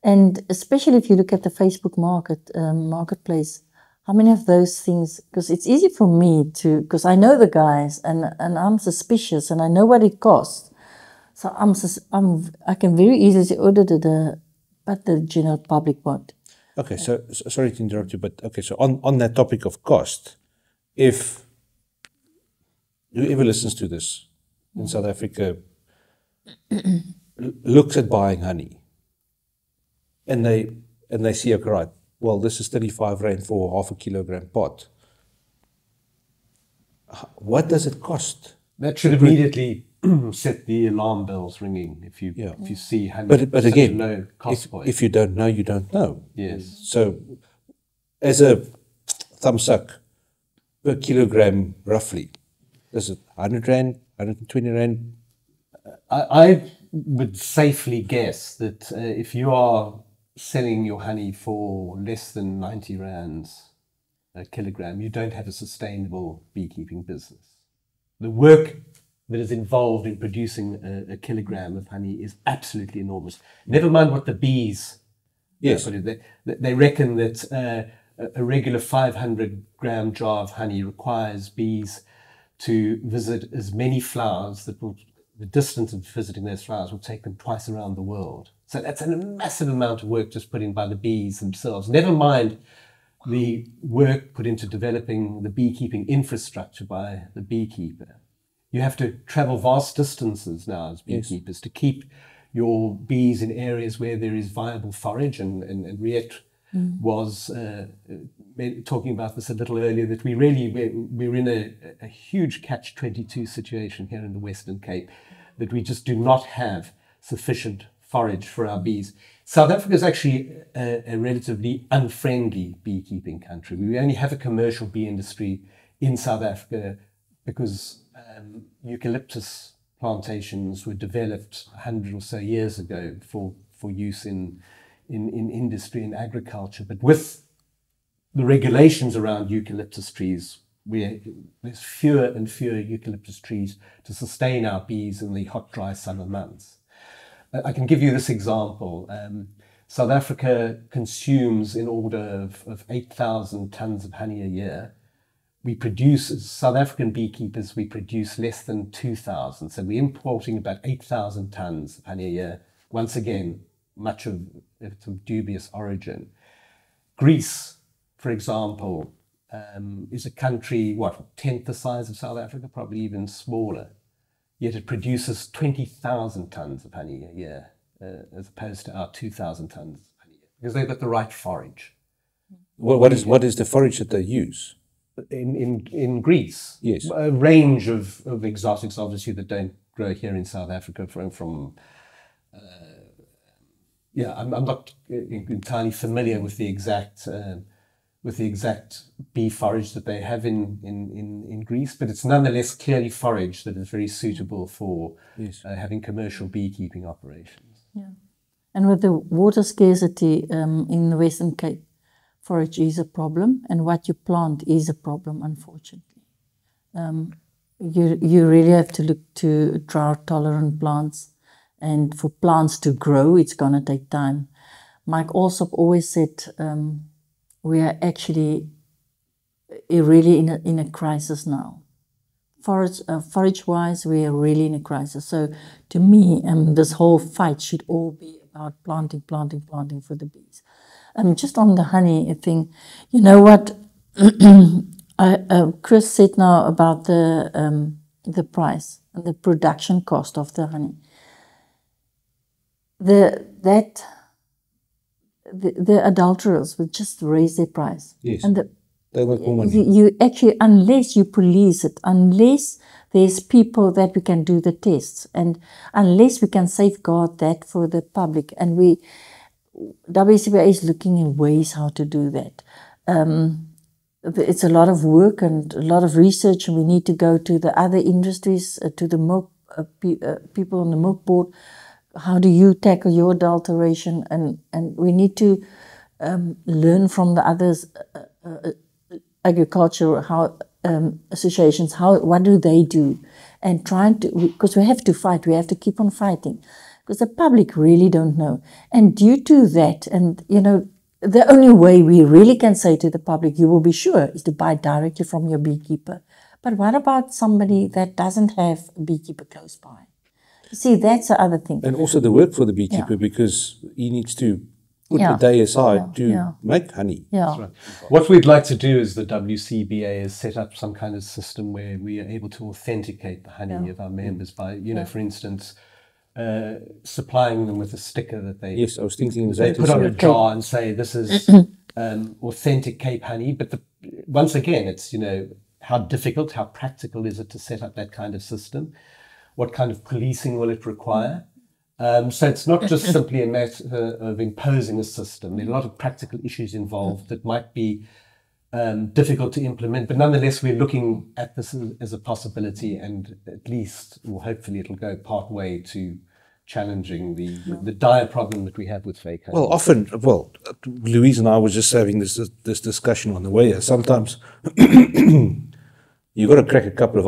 And especially if you look at the Facebook marketplace, how many of those things, because it's easy for me because I know the guys and I'm suspicious and I know what it costs. So I can very easily order it, but the general public won't. Okay, so sorry to interrupt you, but okay, so on that topic of cost, if whoever listens to this in South Africa looks at buying honey and they see, okay, right, well, this is 35 Rand for half a kilogram pot. What does it cost? That should immediately set the alarm bells ringing if you see honey. But again, low cost point. If you don't know, you don't know. Yes. So, as a thumb suck per kilogram, roughly, is it 100 Rand, 120 Rand? I would safely guess that if you are selling your honey for less than 90 rands a kilogram, you don't have a sustainable beekeeping business. The work that is involved in producing a kilogram of honey is absolutely enormous. Never mind what the bees put in. They reckon that a regular 500-gram jar of honey requires bees to visit as many flowers the distance of visiting those flowers will take them twice around the world. So that's a massive amount of work just put in by the bees themselves. Never mind the work put into developing the beekeeping infrastructure by the beekeeper. You have to travel vast distances now as beekeepers to keep your bees in areas where there is viable forage. And Riet was talking about this a little earlier, that we're in a huge catch-22 situation here in the Western Cape, that we just do not have sufficient forage for our bees. South Africa is actually a relatively unfriendly beekeeping country. We only have a commercial bee industry in South Africa because eucalyptus plantations were developed 100 or so years ago for use in industry and agriculture. But with the regulations around eucalyptus trees, there's fewer and fewer eucalyptus trees to sustain our bees in the hot, dry summer months. I can give you this example. South Africa consumes in order of 8,000 tons of honey a year. We produce, as South African beekeepers, we produce less than 2,000. So we're importing about 8,000 tons of honey a year. Once again, much of it's of dubious origin. Greece, for example, is a country, 10th the size of South Africa, probably even smaller. Yet it produces 20,000 tons of honey a year, as opposed to our 2,000 tons of honey a year, because they've got the right forage. What is the forage that they use? In Greece, yes, a range of exotics, obviously, that don't grow here in South Africa. I'm not entirely familiar with the exact bee forage that they have in Greece, but it's nonetheless clearly forage that is very suitable for having commercial beekeeping operations. Yeah, and with the water scarcity in the Western Cape, forage is a problem, and what you plant is a problem, unfortunately. You really have to look to drought-tolerant plants, and for plants to grow, it's going to take time. Mike Alsop always said, we are actually really in a crisis now. Forage-wise, we are really in a crisis. So to me, this whole fight should all be about planting for the bees. Just on the honey thing, you know what Chris said now about the price and the production cost of the honey. The adulterers will just raise their price. Yes. And they want more money. you actually, unless you police it, unless there's people that we can do the tests, and unless we can safeguard that for the public, and WCBA is looking in ways how to do that. It's a lot of work and a lot of research, and we need to go to the other industries, to the milk people on the milk board. How do you tackle your adulteration? And we need to learn from the others, agriculture, associations, what do they do? And trying to, because we have to fight, we have to keep on fighting, because the public really don't know. And due to that, and you know, the only way we really can say to the public, you will be sure, is to buy directly from your beekeeper. But what about somebody that doesn't have a beekeeper close by? You see, that's the other thing. And also the work for the beekeeper, because he needs to put a day aside to make honey. Yeah. That's right. What we'd like to do as the WCBA is set up some kind of system where we are able to authenticate the honey of our members by, you know, for instance, supplying them with a sticker that they, Yes, I was thinking they that. put on a jar and say this is authentic Cape honey. But once again, it's, you know, how difficult, how practical is it to set up that kind of system? What kind of policing will it require? So it's not just simply a matter of imposing a system. There are a lot of practical issues involved that might be difficult to implement, but nonetheless, we're looking at this as a possibility, and at least, or hopefully, it'll go part way to challenging the dire problem that we have with fake honey. Well, Louise and I were just having this discussion on the way here. Sometimes you've got to crack a couple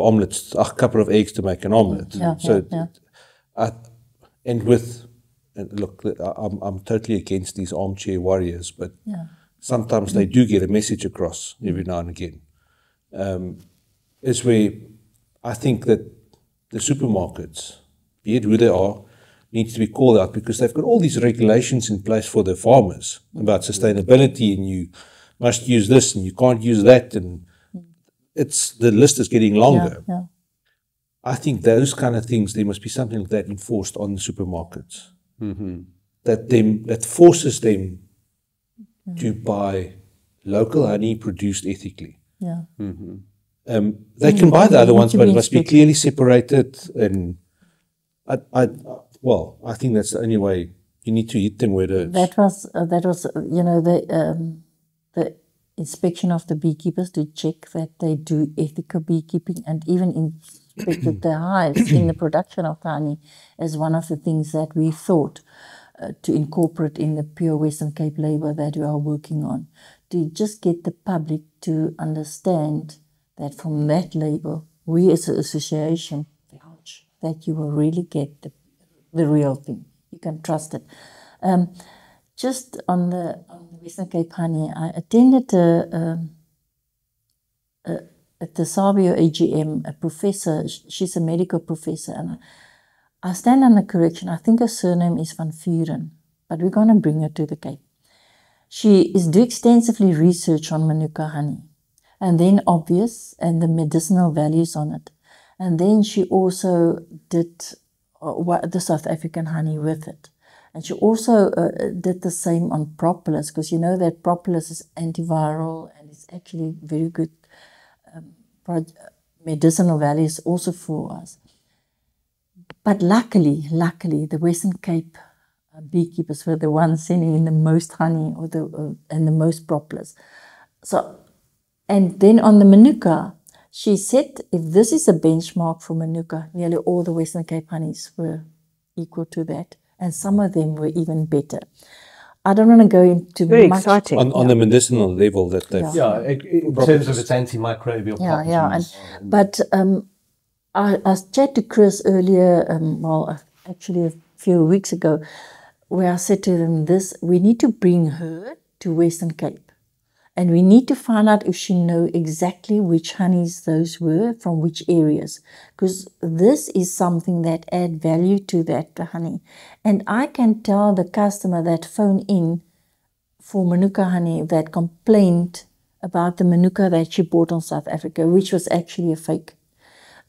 of eggs to make an omelette. Look, I'm totally against these armchair warriors, but sometimes they do get a message across every now and again. Is where I think that the supermarkets, be it who they are, needs to be called out, because they've got all these regulations in place for the farmers about sustainability, and you must use this and you can't use that, and the list is getting longer. I think those kind of things, there must be something like that enforced on the supermarkets. That forces them to buy local honey produced ethically. They can buy the other ones, but it must be clearly separated. And I think that's the only way. You need to hit them where it is. That was you know, the inspection of the beekeepers to check that they do ethical beekeeping, and even inspected the hives in the production of honey as one of the things that we thought to incorporate in the pure Western Cape label that we are working on, to just get the public to understand that from that label, we as an association vouch that you will really get the real thing. You can trust it. Just on the Western Cape honey, I attended at the Sabio AGM, a professor, she's a medical professor, and I stand under correction. I think her surname is Van Vuren, but we're going to bring her to the Cape. She is doing extensively research on Manuka honey, and then obvious, and the medicinal values on it. And then she also did the South African honey with it. And she also did the same on propolis, because you know that propolis is antiviral and it's actually very good medicinal values also for us. But luckily, the Western Cape beekeepers were the ones sending in the most honey and the most propolis. So, and then on the Manuka, she said if this is a benchmark for Manuka, nearly all the Western Cape honeys were equal to that, and some of them were even better. I don't want to go into very much exciting on the medicinal level that they've in terms of its antimicrobial properties. But I chatted to Chris earlier, actually a few weeks ago, where I said to them we need to bring her to Western Cape And we need to find out if she know exactly which honeys those were, from which areas. Because this is something that add value to that honey. And I can tell the customer that phone in for Manuka honey that complained about the Manuka that she bought on South Africa, which was actually a fake,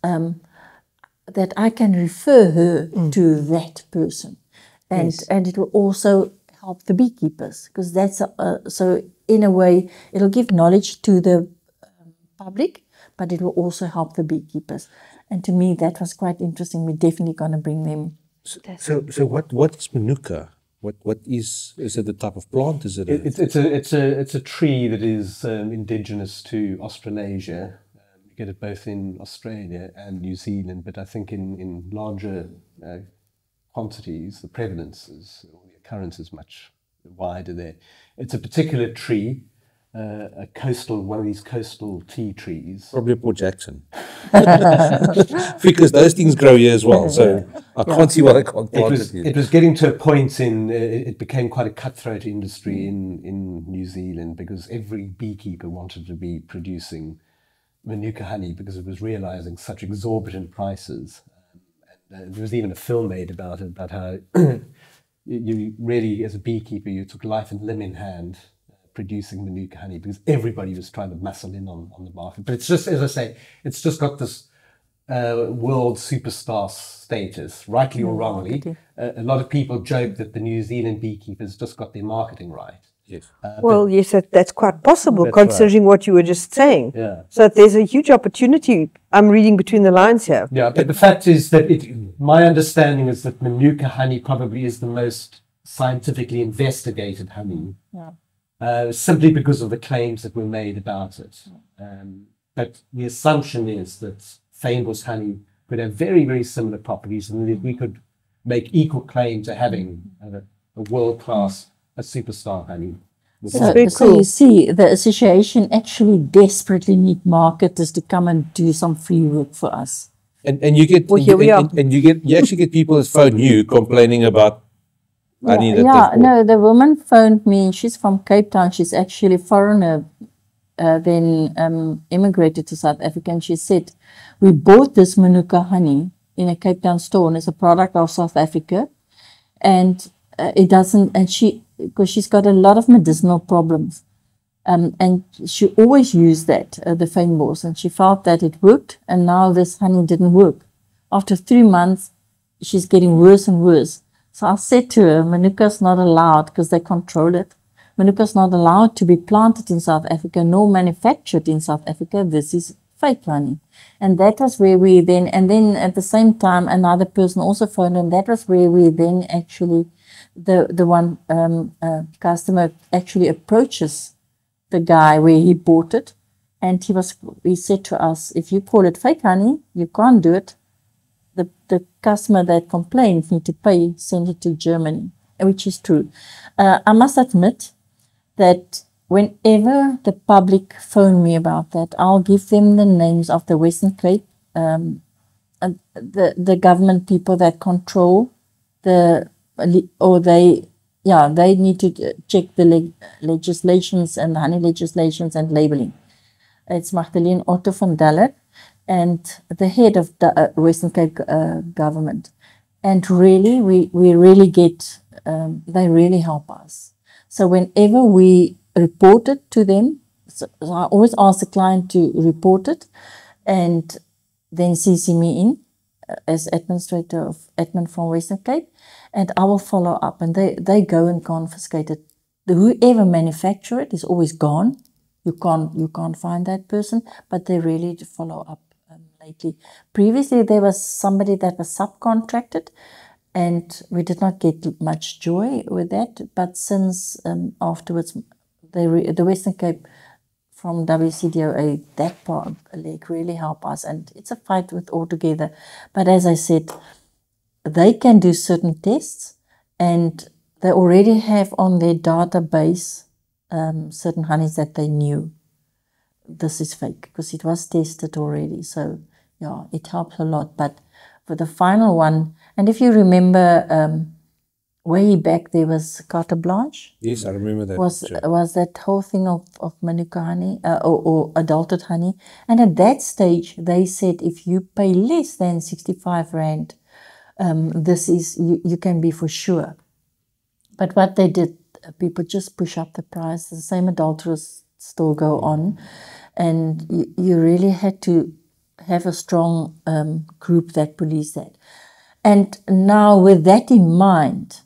that I can refer her to that person. And it will also help the beekeepers, because that's so in a way it'll give knowledge to the public, but it will also help the beekeepers. And to me that was quite interesting. We're definitely going to bring them. So what is Manuka? What is it the type of plant? Is it? It's a tree that is indigenous to Australasia. You get it both in Australia and New Zealand, but I think in larger quantities, the prevalence is, or the occurrence is much wider there. It's a particular tree, one of these coastal tea trees. Probably Port Jackson. Because those things grow here as well, so I can't see why I can't plant it here. It was getting to a point it became quite a cutthroat industry in New Zealand, because every beekeeper wanted to be producing Manuka honey because it was realizing such exorbitant prices. There was even a film made about it, about how you really, as a beekeeper, you took life and limb in hand producing Manuka honey, because everybody was trying to muscle in on the market. But it's just, as I say, it's just got this world superstar status, rightly or wrongly. A lot of people joke that the New Zealand beekeepers just got their marketing right. Yes. Yes, that's quite possible, That's considering what you were just saying. Yeah. So there's a huge opportunity. I'm reading between the lines here. Yeah, but the fact is that my understanding is that Manuka honey probably is the most scientifically investigated honey, simply because of the claims that were made about it. But the assumption is that Fynbos honey could have very, very similar properties, and that we could make equal claim to having a world-class, a superstar honey. So you see, the association actually desperately need marketers to come and do some free work for us. And you get you actually get people that phone you complaining about honey that they've bought. No, the woman phoned me. She's from Cape Town. She's actually a foreigner, then immigrated to South Africa, and she said, we bought this Manuka honey in a Cape Town store, and it's a product of South Africa, and it doesn't, and because she's got a lot of medicinal problems, and she always used that, the Fynbos, and she felt that it worked, and now this honey didn't work. After 3 months, she's getting worse and worse. So I said to her, Manuka's not allowed, because they control it. Manuka's not allowed to be planted in South Africa, nor manufactured in South Africa. This is fake honey. And that was where we then, and then at the same time, another person also phoned, and that was where we then actually, the one customer actually approaches the guy where he bought it, and he said to us, if you call it fake honey, you can't do it. The customer that complained need to pay, send it to Germany, which is true. I must admit that whenever the public phone me about that, I'll give them the names of the Western Cape, the government people that control they need to check the legislations and the honey legislations and labeling. It's Magdalene Otto van Daller and the head of the Western Cape government. And really, we really get, they really help us. So whenever we report it to them, so I always ask the client to report it and then CC me in as administrator of admin from Western Cape, and I will follow up, and they go and confiscate it. Whoever manufactured it is always gone. You can't find that person, but they really follow up lately. Previously, there was somebody that was subcontracted, and we did not get much joy with that. But since afterwards, the Western Cape from WCDOA, that part really help us, and it's a fight with all together. But as I said, they can do certain tests, and they already have on their database certain honeys that they knew this is fake because it was tested already. So yeah, it helps a lot. But for the final one, and if you remember way back there was carte blanche. Yes, I remember that. Was that whole thing of Manuka honey or adulterated honey. And at that stage, they said if you pay less than 65 Rand, this is, you can be for sure. But what they did, people just push up the price. The same adulterers still go on. And you really had to have a strong group that police that. And now with that in mind,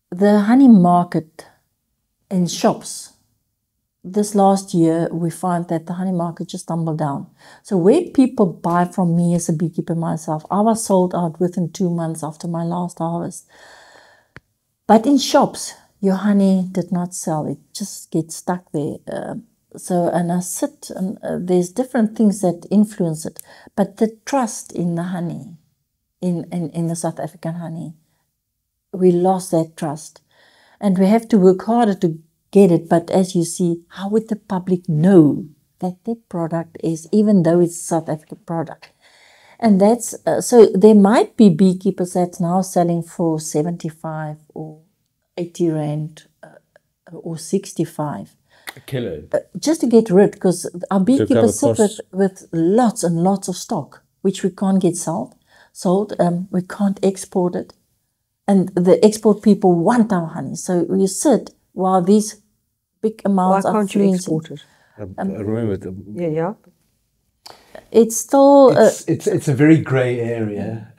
the honey market in shops, this last year we find that the honey market just tumbled down. So where people buy from me as a beekeeper myself, I was sold out within 2 months after my last harvest. But in shops, your honey did not sell. It just gets stuck there. And I sit, and there's different things that influence it. But the trust in the honey, in the South African honey, we lost that trust. And we have to work harder to get it. But as you see, how would the public know that their product is, even though it's a South African product? And that's, so there might be beekeepers that's now selling for 75 or 80 Rand or 65. A kilo. Just to get rid, because our beekeepers sit with lots and lots of stock, which we can't get sold. We can't export it. And the export people want our honey. So we sit while these big amounts are can't you export it? I remember. Yeah. It's still... It's a very grey area.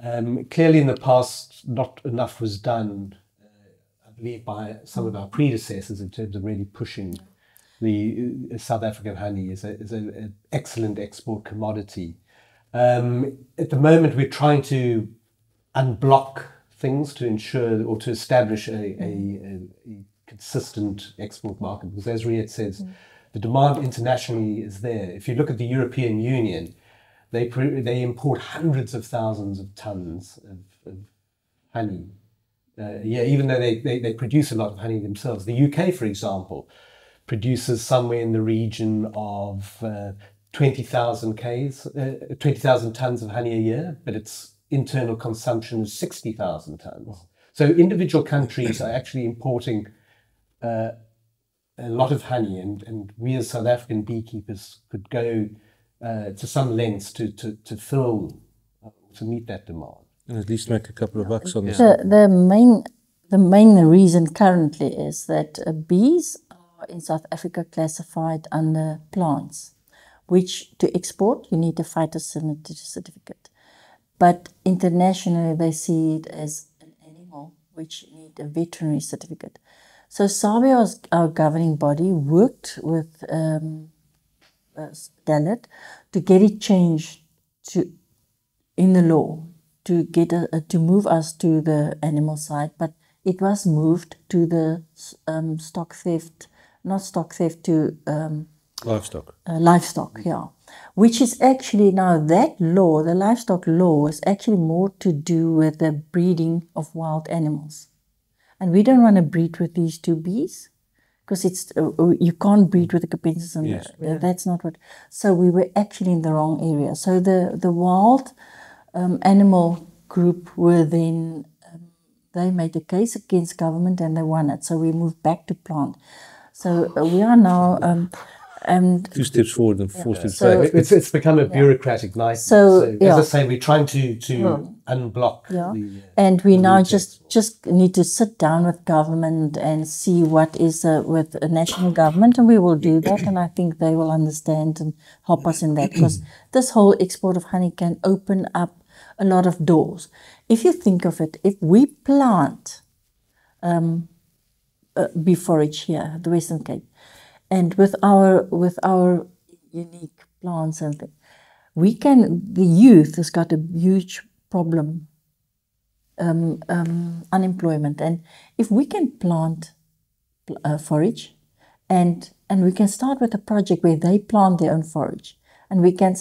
Clearly in the past, not enough was done, I believe, by some of our predecessors in terms of really pushing the South African honey is an excellent export commodity. At the moment, we're trying to unblock things to ensure or to establish a consistent export market. Because as Riet says, the demand internationally is there. If you look at the European Union, they import hundreds of thousands of tons of honey. Even though they produce a lot of honey themselves. The UK, for example, produces somewhere in the region of 20,000 tons of honey a year, but its internal consumption is 60,000 tons. So individual countries are actually importing a lot of honey, and we as South African beekeepers could go to some lengths to meet that demand. And at least make a couple of bucks on this. The main reason currently is that bees are in South Africa classified under plants, which to export you need a phytosanitary certificate. But internationally they see it as an animal which need a veterinary certificate. So SABIA, our governing body, worked with DALIT to get it changed in the law to get to move us to the animal side, but it was moved to the livestock, yeah. Which is actually now that law, the livestock law, is actually more to do with the breeding of wild animals. And we don't want to breed with these two bees because it's you can't breed with the capensis and that's not what. So we were actually in the wrong area. So the wild animal group were then they made a case against government and they won it. So we moved back to plant. So we are now 2 steps forward and 4 steps back. It's become a bureaucratic nightmare. So as I say, we're trying to unblock. And we now just need to sit down with government and see what is with the national government, and we will do that. And I think they will understand and help us in that, because this whole export of honey can open up a lot of doors. If you think of it, if we plant bee forage here at the Western Cape, and with our unique plants and things, the youth has got a huge problem, unemployment. And if we can plant forage, and we can start with a project where they plant their own forage, and we can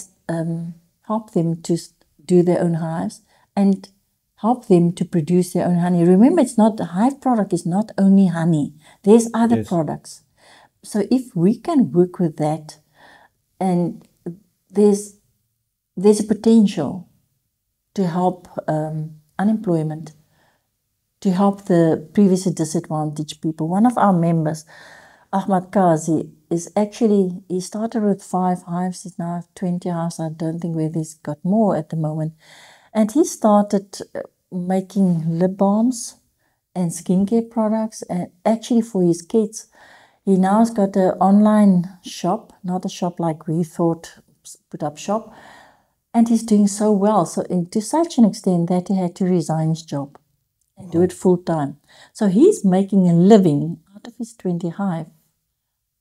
help them to do their own hives and help them to produce their own honey. Remember, the hive product is not only honey. There's other products. So if we can work with that, and there's a potential to help unemployment to help the previously disadvantaged people. One of our members, Ahmad Kazi, is actually, he started with 5 hives, he's now 20 hives. I don't think whether he's got more at the moment. And he started making lip balms and skincare products, and actually for his kids. He now has got an online shop, not a shop like we thought, put up shop, and he's doing so well. So to such an extent that he had to resign his job and do it full time. So he's making a living out of his 20 hive.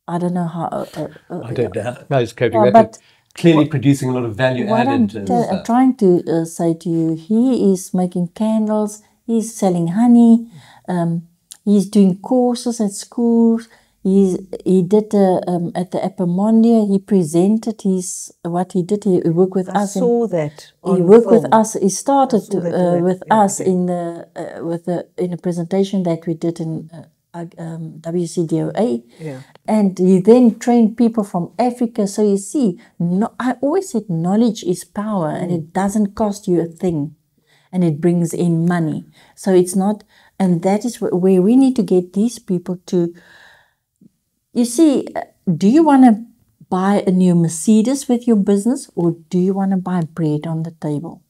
I don't know how. I don't know. No, it's coping. Yeah, but clearly producing a lot of value what added. I'm trying to say to you, he is making candles, he's selling honey, he's doing courses at schools. He did at the Epimondia, he presented what he did. He worked with us. I saw that. He worked with us. He started with us in a presentation that we did in WCDOA. Yeah. And he then trained people from Africa. So you see, I always said knowledge is power, and it doesn't cost you a thing, and it brings in money. So it's not, and that is where we need to get these people to. You see, do you want to buy a new Mercedes with your business, or do you want to buy bread on the table?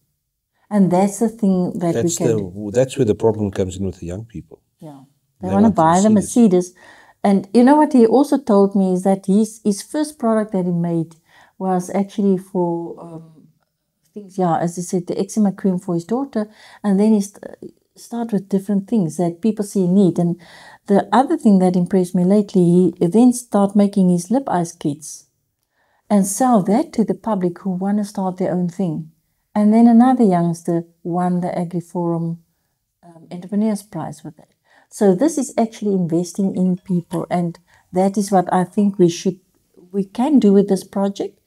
And that's the thing that we can do. That's where the problem comes in with the young people. Yeah. They want to buy the Mercedes. And you know what he also told me is that his first product that he made was actually for things, as he said, the eczema cream for his daughter. And then he start with different things that people see need. And the other thing that impressed me lately, he then start making his lip ice kits and sell that to the public who want to start their own thing. And then another youngster won the AgriForum Entrepreneurs Prize with that. So this is actually investing in people, and that is what I think we can do with this project.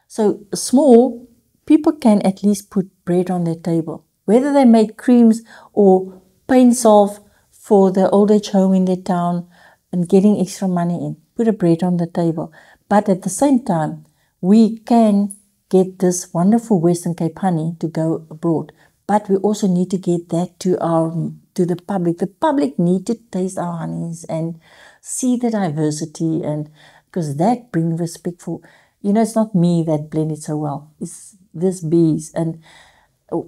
So small people can at least put bread on their table, whether they make creams or paint salve for the old age home in their town and getting extra money in. Put a bread on the table. But at the same time, we can get this wonderful Western Cape honey to go abroad. But we also need to get that to the public. The public need to taste our honeys and see the diversity, and because that brings respect for, it's not me that blend it so well. It's this bees. And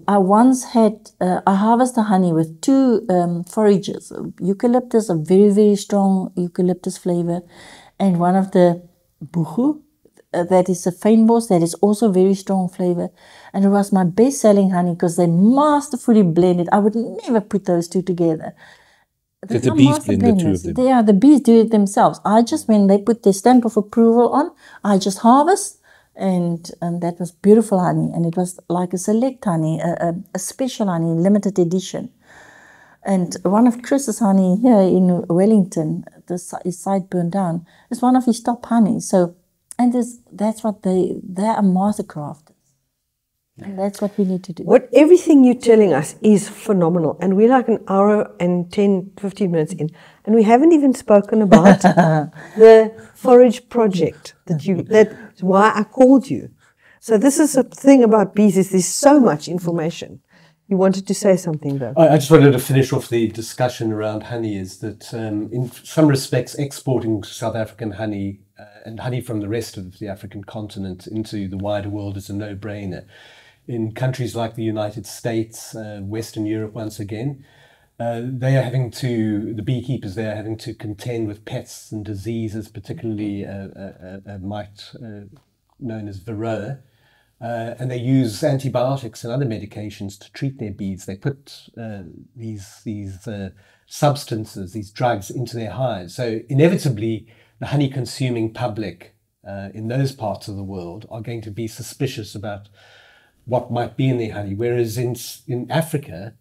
I once had, I harvested honey with 2 forages, eucalyptus, a very, very strong eucalyptus flavor, and one of the buchu, that is a fynbos, that is also very strong flavor. And it was my best-selling honey because they masterfully blended. I would never put those 2 together. Did the bees blend the 2 of them? Yeah, the bees do it themselves. I just, when they put their stamp of approval on, I just harvest. And that was beautiful honey. And it was like a select honey, a special honey, limited edition. And one of Chris's honey here in Wellington, his site burned down, is one of his top honeys. So, and that's what they are master crafters. And that's what we need to do. Everything you're telling us is phenomenal. And we're like an hour and 10, 15 minutes in. And we haven't even spoken about the forage project that's why I called you. So this is a thing about bees, is there's so much information. You wanted to say something though. I just wanted to finish off the discussion around honey, is that in some respects exporting South African honey and honey from the rest of the African continent into the wider world is a no-brainer. In countries like the United States, Western Europe once again, the beekeepers there are having to contend with pests and diseases, particularly a mite known as Varroa. And they use antibiotics and other medications to treat their bees. They put these substances, these drugs, into their hives. So inevitably, the honey-consuming public in those parts of the world are going to be suspicious about what might be in their honey. Whereas in Africa,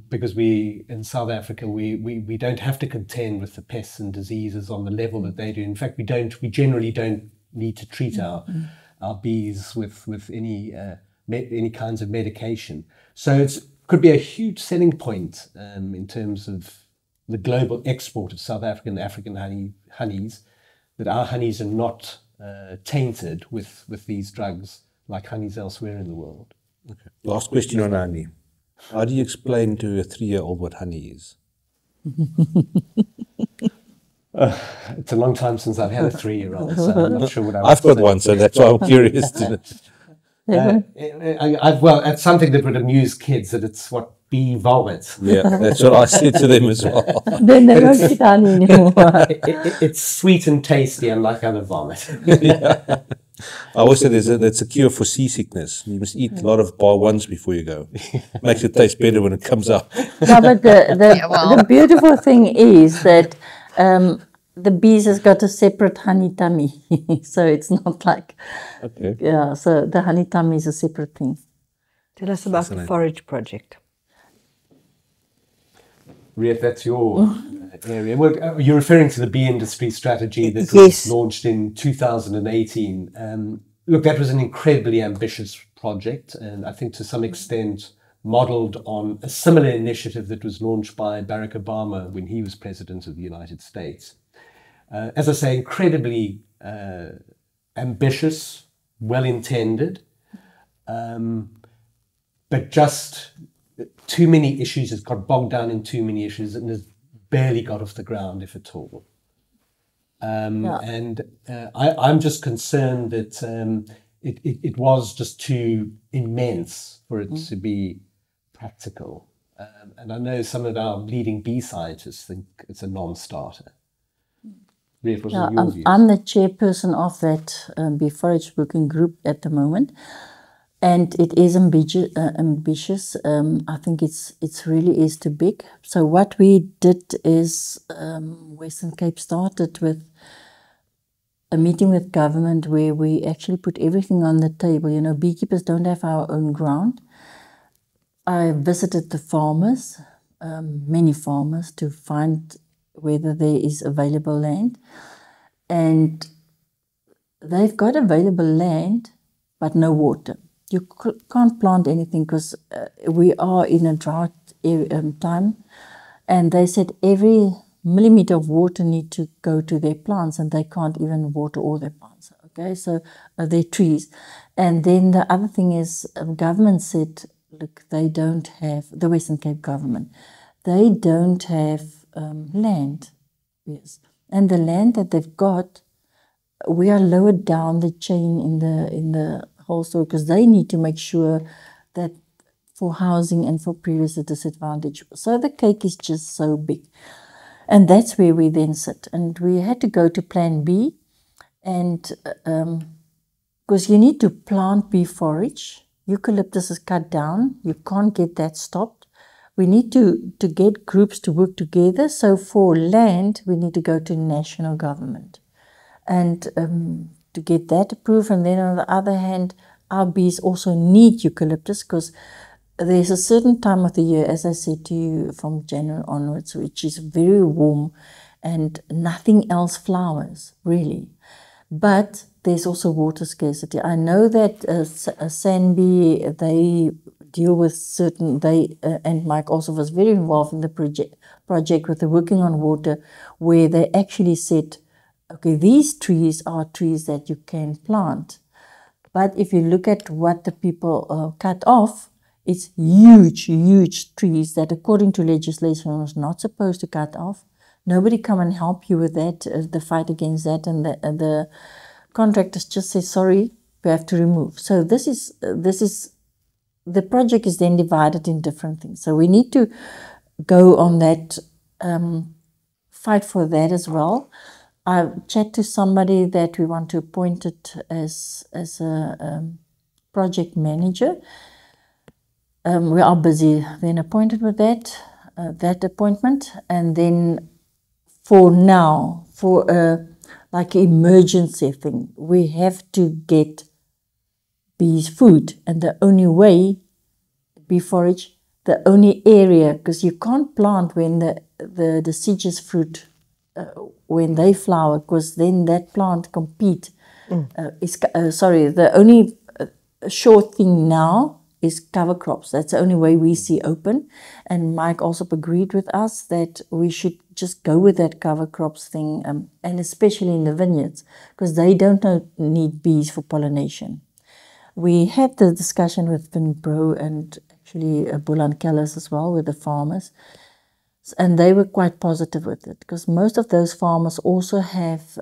because in South Africa, we don't have to contend with the pests and diseases on the level that they do. In fact, we generally don't need to treat our bees with any kinds of medication. So it could be a huge selling point in terms of the global export of South African honeys, that our honeys are not tainted with these drugs like honeys elsewhere in the world. Okay. Last question on honey. How do you explain to a 3-year-old what honey is? It's a long time since I've had a 3-year-old, so I'm not sure what I've got one, so that's why I'm curious to know. Well, it's something that would amuse kids, that it's what bee vomit. Yeah, that's what I said to them as well. Then they won't eat honey anymore. It's sweet and tasty, unlike other vomit. Yeah. I always say that's a cure for seasickness. You must eat a lot of bar ones before you go. Makes it taste better when it comes out. No, but the beautiful thing is that the bees has got a separate honey tummy. So it's not like, Okay. yeah, so the honey tummy is a separate thing. Tell us about the forage project. Rief, that's your area. Well, you're referring to the bee industry strategy that Yes. was launched in 2018. Look, that was an incredibly ambitious project, and I think to some extent modeled on a similar initiative that was launched by Barack Obama when he was president of the United States. As I say, incredibly ambitious, well-intended, but just too many issues. It's got bogged down in too many issues and has barely got off the ground, if at all. And I'm just concerned that it was just too immense for it to be practical. And I know some of our leading bee scientists think it's a non-starter. Rief, what's your views? I'm the chairperson of that bee forage working group at the moment. And it is ambitious. I think it's really is too big. So what we did is Western Cape started with a meeting with government where we actually put everything on the table. You know, beekeepers don't have our own ground. I visited the farmers, many farmers, to find whether there is available land. And they've got available land, but no water. You can't plant anything because we are in a drought time. And they said every millimeter of water need to go to their plants, and they can't even water all their plants. Okay, so their trees. And then the other thing is government said, look, they don't have, the Western Cape government, they don't have land. Yes. And the land that they've got, we are lower down the chain in the whole story, because they need to make sure that for housing and for previous disadvantage. So the cake is just so big. And that's where we then sit. And we had to go to plan B, and because you need to plant bee forage. Eucalyptus is cut down. You can't get that stopped. We need to get groups to work together. So for land, we need to go to national government. And to get that approved. And then on the other hand, our bees also need eucalyptus, because there's a certain time of the year, as I said to you, from January onwards, which is very warm and nothing else flowers, really. But there's also water scarcity. I know that Sanbee, they deal with certain, and Mike also was very involved in the project with the working on water, where they actually said, okay, these trees are trees that you can plant. But if you look at what the people cut off, it's huge, huge trees that according to legislation was not supposed to cut off. Nobody come and help you with that, the fight against that, and the contractors just say, sorry, we have to remove. So this is, the project is then divided in different things. So we need to go on that, fight for that as well. I chat to somebody that we want to appoint it as a project manager. We are busy then appointed with that appointment. And then for now, for like emergency thing, we have to get bees food. And the only way, bee forage, the only area, because you can't plant when the deciduous fruit, when they flower, because then that plant compete. The only short thing now is cover crops. That's the only way we see open. And Mike also agreed with us that we should just go with that cover crops thing, and especially in the vineyards, because they don't need bees for pollination. We had the discussion with Vin Bro, and actually Bulankellis as well with the farmers. And they were quite positive with it because most of those farmers also have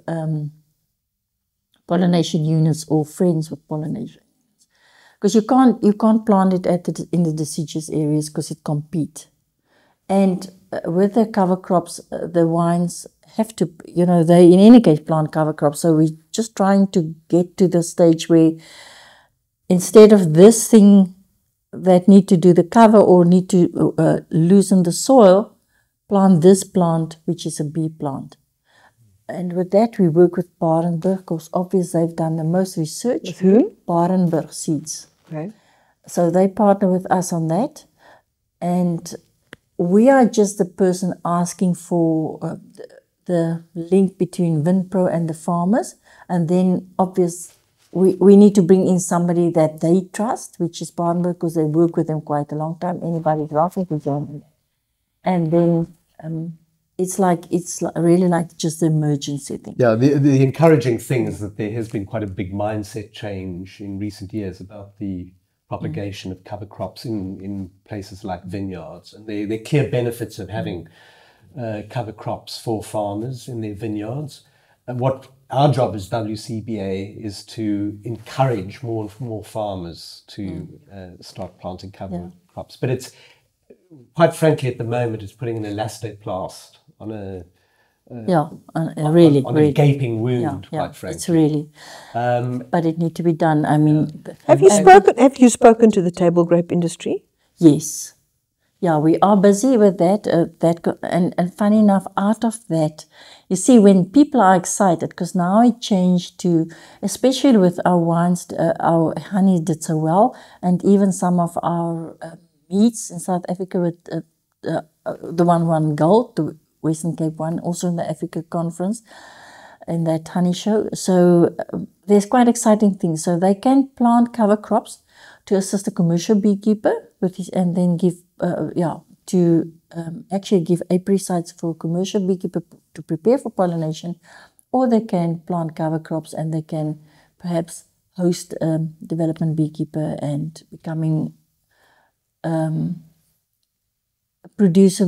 pollination units or friends with pollination units. Because you can't plant it in the deciduous areas because it competes. And with the cover crops, the vines have to, they in any case plant cover crops. So we're just trying to get to the stage where instead of this thing that need to do the cover or need to loosen the soil, plant this plant, which is a bee plant. And with that, we work with Barenburg, because obviously they've done the most research. With who? Barenburg Seeds. Okay. So they partner with us on that. And we are just the person asking for the link between Winpro and the farmers. And then, obviously, we need to bring in somebody that they trust, which is Barenburg, because they work with them quite a long time. Anybody's welcome to join them. And then it's really like just the emergency thing. Yeah, the encouraging thing is that there has been quite a big mindset change in recent years about the propagation of cover crops in places like vineyards, and the clear benefits of having cover crops for farmers in their vineyards. And what our job as WCBA is to encourage more and more farmers to start planting cover crops. But it's quite frankly, at the moment, it's putting an elastoplast on a gaping wound. Quite frankly, it's really. But it needs to be done. I mean, have you spoken to the table grape industry? Yes. Yeah, we are busy with that. And funny enough, out of that, you see, when people are excited, because now it changed to, especially with our wines, our honey did so well, and even some of our meats in South Africa with the one won gold, the Western Cape one, also in the Africa conference, in that honey show. So there's quite exciting things. So they can plant cover crops to assist a commercial beekeeper with his, and then give actually give apiary sites for a commercial beekeeper to prepare for pollination, or they can plant cover crops and they can perhaps host a development beekeeper and becoming produce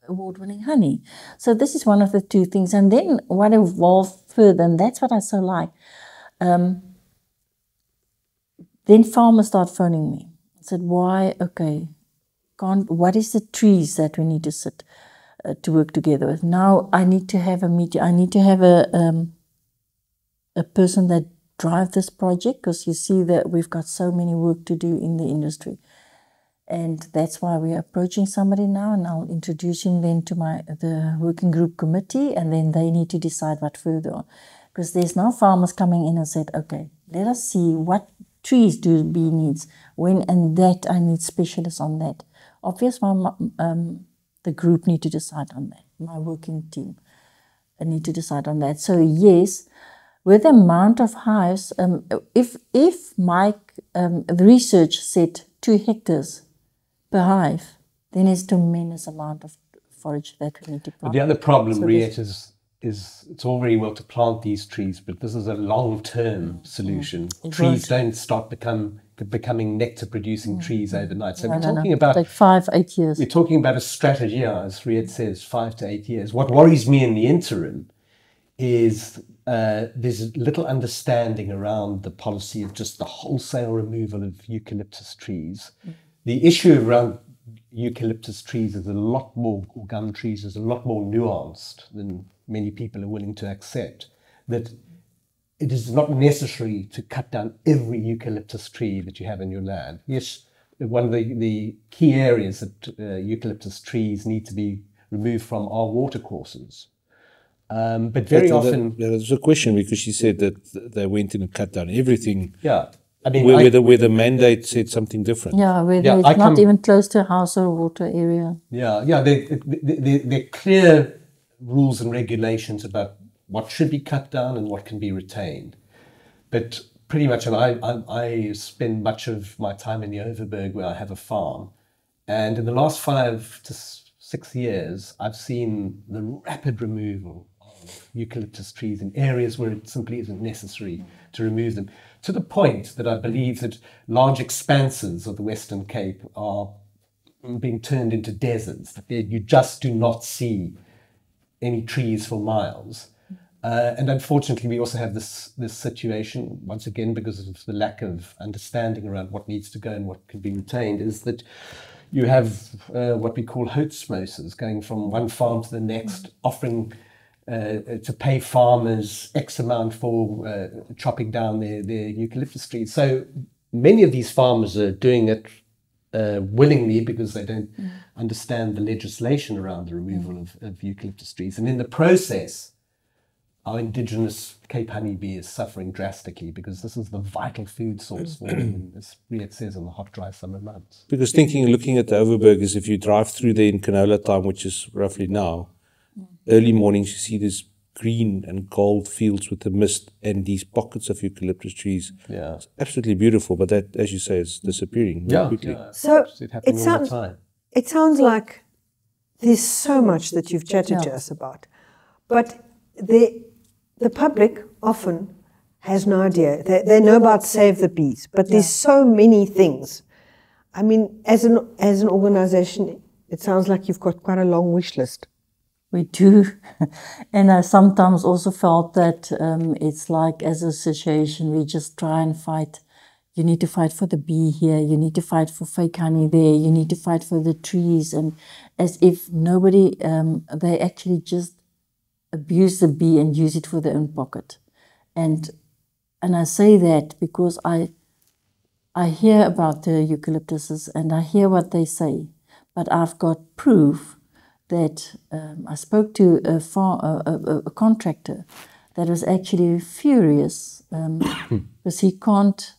award-winning honey. So this is one of the two things. And then what evolved further, and that's what I so like. Then farmers start phoning me. I said, why? Okay, what is the trees that we need to sit to work together with? Now I need to have a meeting. I need to have a person that drives this project, because you see that we've got so many work to do in the industry. And that's why we're approaching somebody now, and I'll introducing them to the working group committee, and then they need to decide what further on. Because there's now farmers coming in and said, okay, let us see what trees do bee needs, when, and that I need specialists on that. Obviously, the group need to decide on that. My working team need to decide on that. So yes, with the amount of hives, if Mike, the research said 2 hectares per hive, then it's tremendous amount of forage that we need to plant. But the other problem, Riet, is it's all very well to plant these trees, but this is a long-term solution. Trees don't start becoming nectar-producing trees overnight. So we're talking about like 5-8 years. We're talking about a strategy, as Riet says, 5 to 8 years. What worries me in the interim is there's little understanding around the policy of just the wholesale removal of eucalyptus trees. The issue around eucalyptus trees is a lot more, or gum trees, is a lot more nuanced than many people are willing to accept. That it is not necessary to cut down every eucalyptus tree that you have in your land. Yes, one of the key areas that eucalyptus trees need to be removed from are watercourses. But very often... There's a question, because she said that they went in and cut down everything. Yeah. I mean, where the mandate said something different. Yeah, where it's not even close to a house or water area. Yeah, there are clear rules and regulations about what should be cut down and what can be retained. But pretty much, and I spend much of my time in the Overberg, where I have a farm, and in the last 5 to 6 years, I've seen the rapid removal of eucalyptus trees in areas where it simply isn't necessary to remove them, to the point that I believe that large expanses of the Western Cape are being turned into deserts. You just do not see any trees for miles. And unfortunately, we also have this situation, once again, because of the lack of understanding around what needs to go and what can be retained, is that you have what we call hoaxmoses going from one farm to the next, offering to pay farmers X amount for chopping down their eucalyptus trees. So many of these farmers are doing it willingly because they don't understand the legislation around the removal of eucalyptus trees. And in the process, our indigenous Cape honeybee is suffering drastically because this is the vital food source for them, as Riet says, in the hot, dry summer months. Because looking at the Overberg, if you drive through there in canola time, which is roughly now, early mornings you see these green and gold fields with the mist and these pockets of eucalyptus trees. Yeah. It's absolutely beautiful, but that, as you say, is disappearing very quickly. Yeah. So It happens all the time. it sounds like there's so much that you've chatted to us about, but the public often has no idea. They know about Save the Bees, but there's so many things. I mean, as an organization, it sounds like you've got quite a long wish list. We do. And I sometimes also felt that it's like, as an association, we just try and fight. You need to fight for the bee here. You need to fight for fake honey there. You need to fight for the trees. And as if nobody, they actually just abuse the bee and use it for their own pocket. And I say that because I hear about the eucalyptuses and I hear what they say, but I've got proof that I spoke to a contractor that was actually furious because he can't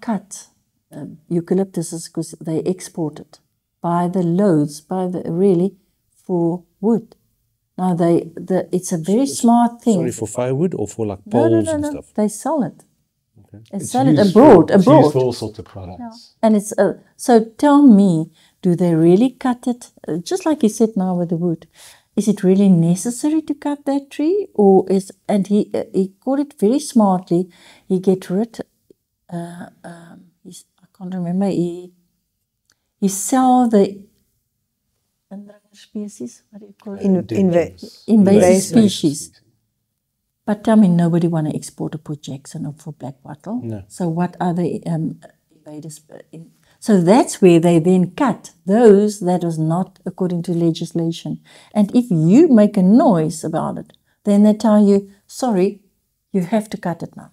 cut eucalyptuses because they export it by the loads, really for wood. Now it's a very smart thing. Sorry, for firewood or for like poles and stuff? They sell it. Okay. They sell it abroad. It's used for all sorts of products. Yeah. And it's so tell me, do they really cut it? Just like you said now with the wood, is it really necessary to cut that tree, or is? And he called it very smartly. He get rid. I can't remember. He sell the species. What do you call it? Invasive species. But tell me, nobody want to export a Port Jackson or for black wattle. No. So what are the invaders? So that's where they then cut those that was not according to legislation. And if you make a noise about it, then they tell you, sorry, you have to cut it now.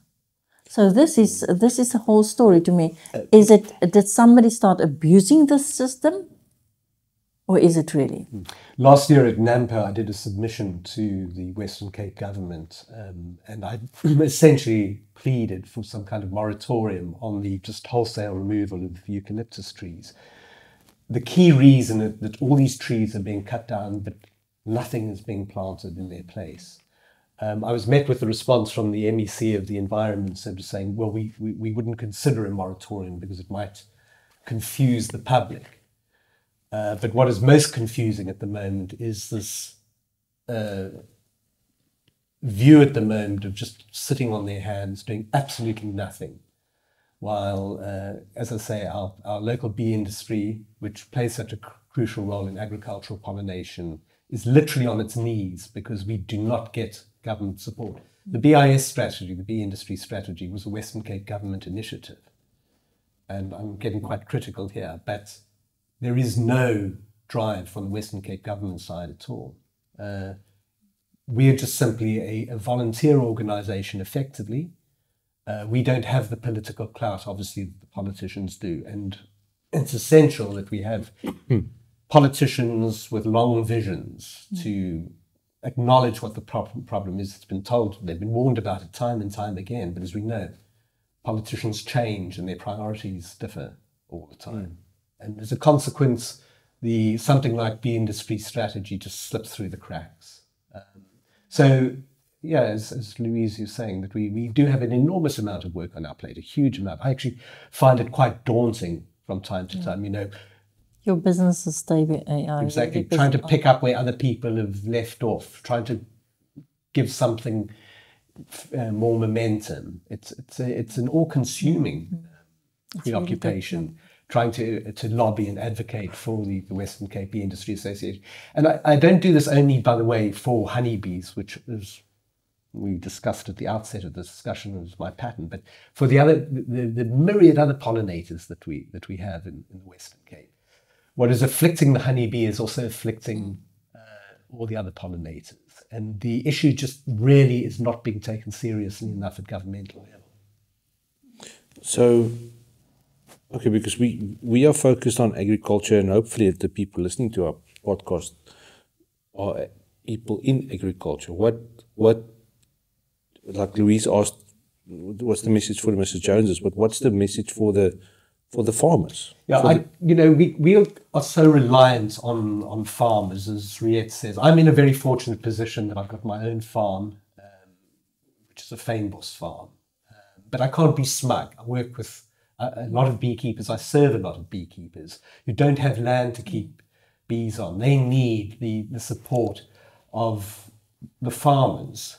So this is the whole story to me. Did somebody start abusing the system? Or is it really? Last year at Nampo, I did a submission to the Western Cape government, and I essentially pleaded for some kind of moratorium on the just wholesale removal of eucalyptus trees. The key reason that all these trees are being cut down, but nothing is being planted in their place. I was met with a response from the MEC of the Environment Centre saying, well, we wouldn't consider a moratorium because it might confuse the public. But what is most confusing at the moment is this view at the moment of just sitting on their hands, doing absolutely nothing, while, as I say, our local bee industry, which plays such a crucial role in agricultural pollination, is literally on its knees because we do not get government support. The BIS strategy, the bee industry strategy, was a Western Cape government initiative. And I'm getting quite critical here, but there is no drive from the Western Cape government side at all. We are just simply a volunteer organisation, effectively. We don't have the political clout, obviously, that the politicians do. And it's essential that we have politicians with long visions to acknowledge what the problem is. It's been told, they've been warned about it time and time again. But as we know, politicians change and their priorities differ all the time. And as a consequence, something like bee industry strategy just slips through the cracks. So, yeah, as Louise is saying, that we do have an enormous amount of work on our plate, a huge amount. I actually find it quite daunting from time to time, Your business is stable. Exactly, trying to pick up where other people have left off, trying to give something more momentum. It's an all-consuming preoccupation, trying to lobby and advocate for the Western Cape Bee Industry Association. And I don't do this only, by the way, for honeybees, which is, we discussed at the outset of the discussion, was my pattern, but for the myriad other pollinators that we have in the Western Cape. What is afflicting the honeybee is also afflicting all the other pollinators. And the issue just really is not being taken seriously enough at governmental level. So, okay, because we are focused on agriculture, and hopefully the people listening to our podcast are people in agriculture. What like Louise asked, what's the message for the Mrs. Joneses? But what's the message for the farmers? Yeah, we are so reliant on farmers, as Riette says. I'm in a very fortunate position that I've got my own farm, which is a fynbos farm. But I can't be smug. I work with a lot of beekeepers. I serve a lot of beekeepers who don't have land to keep bees on. They need the support of the farmers,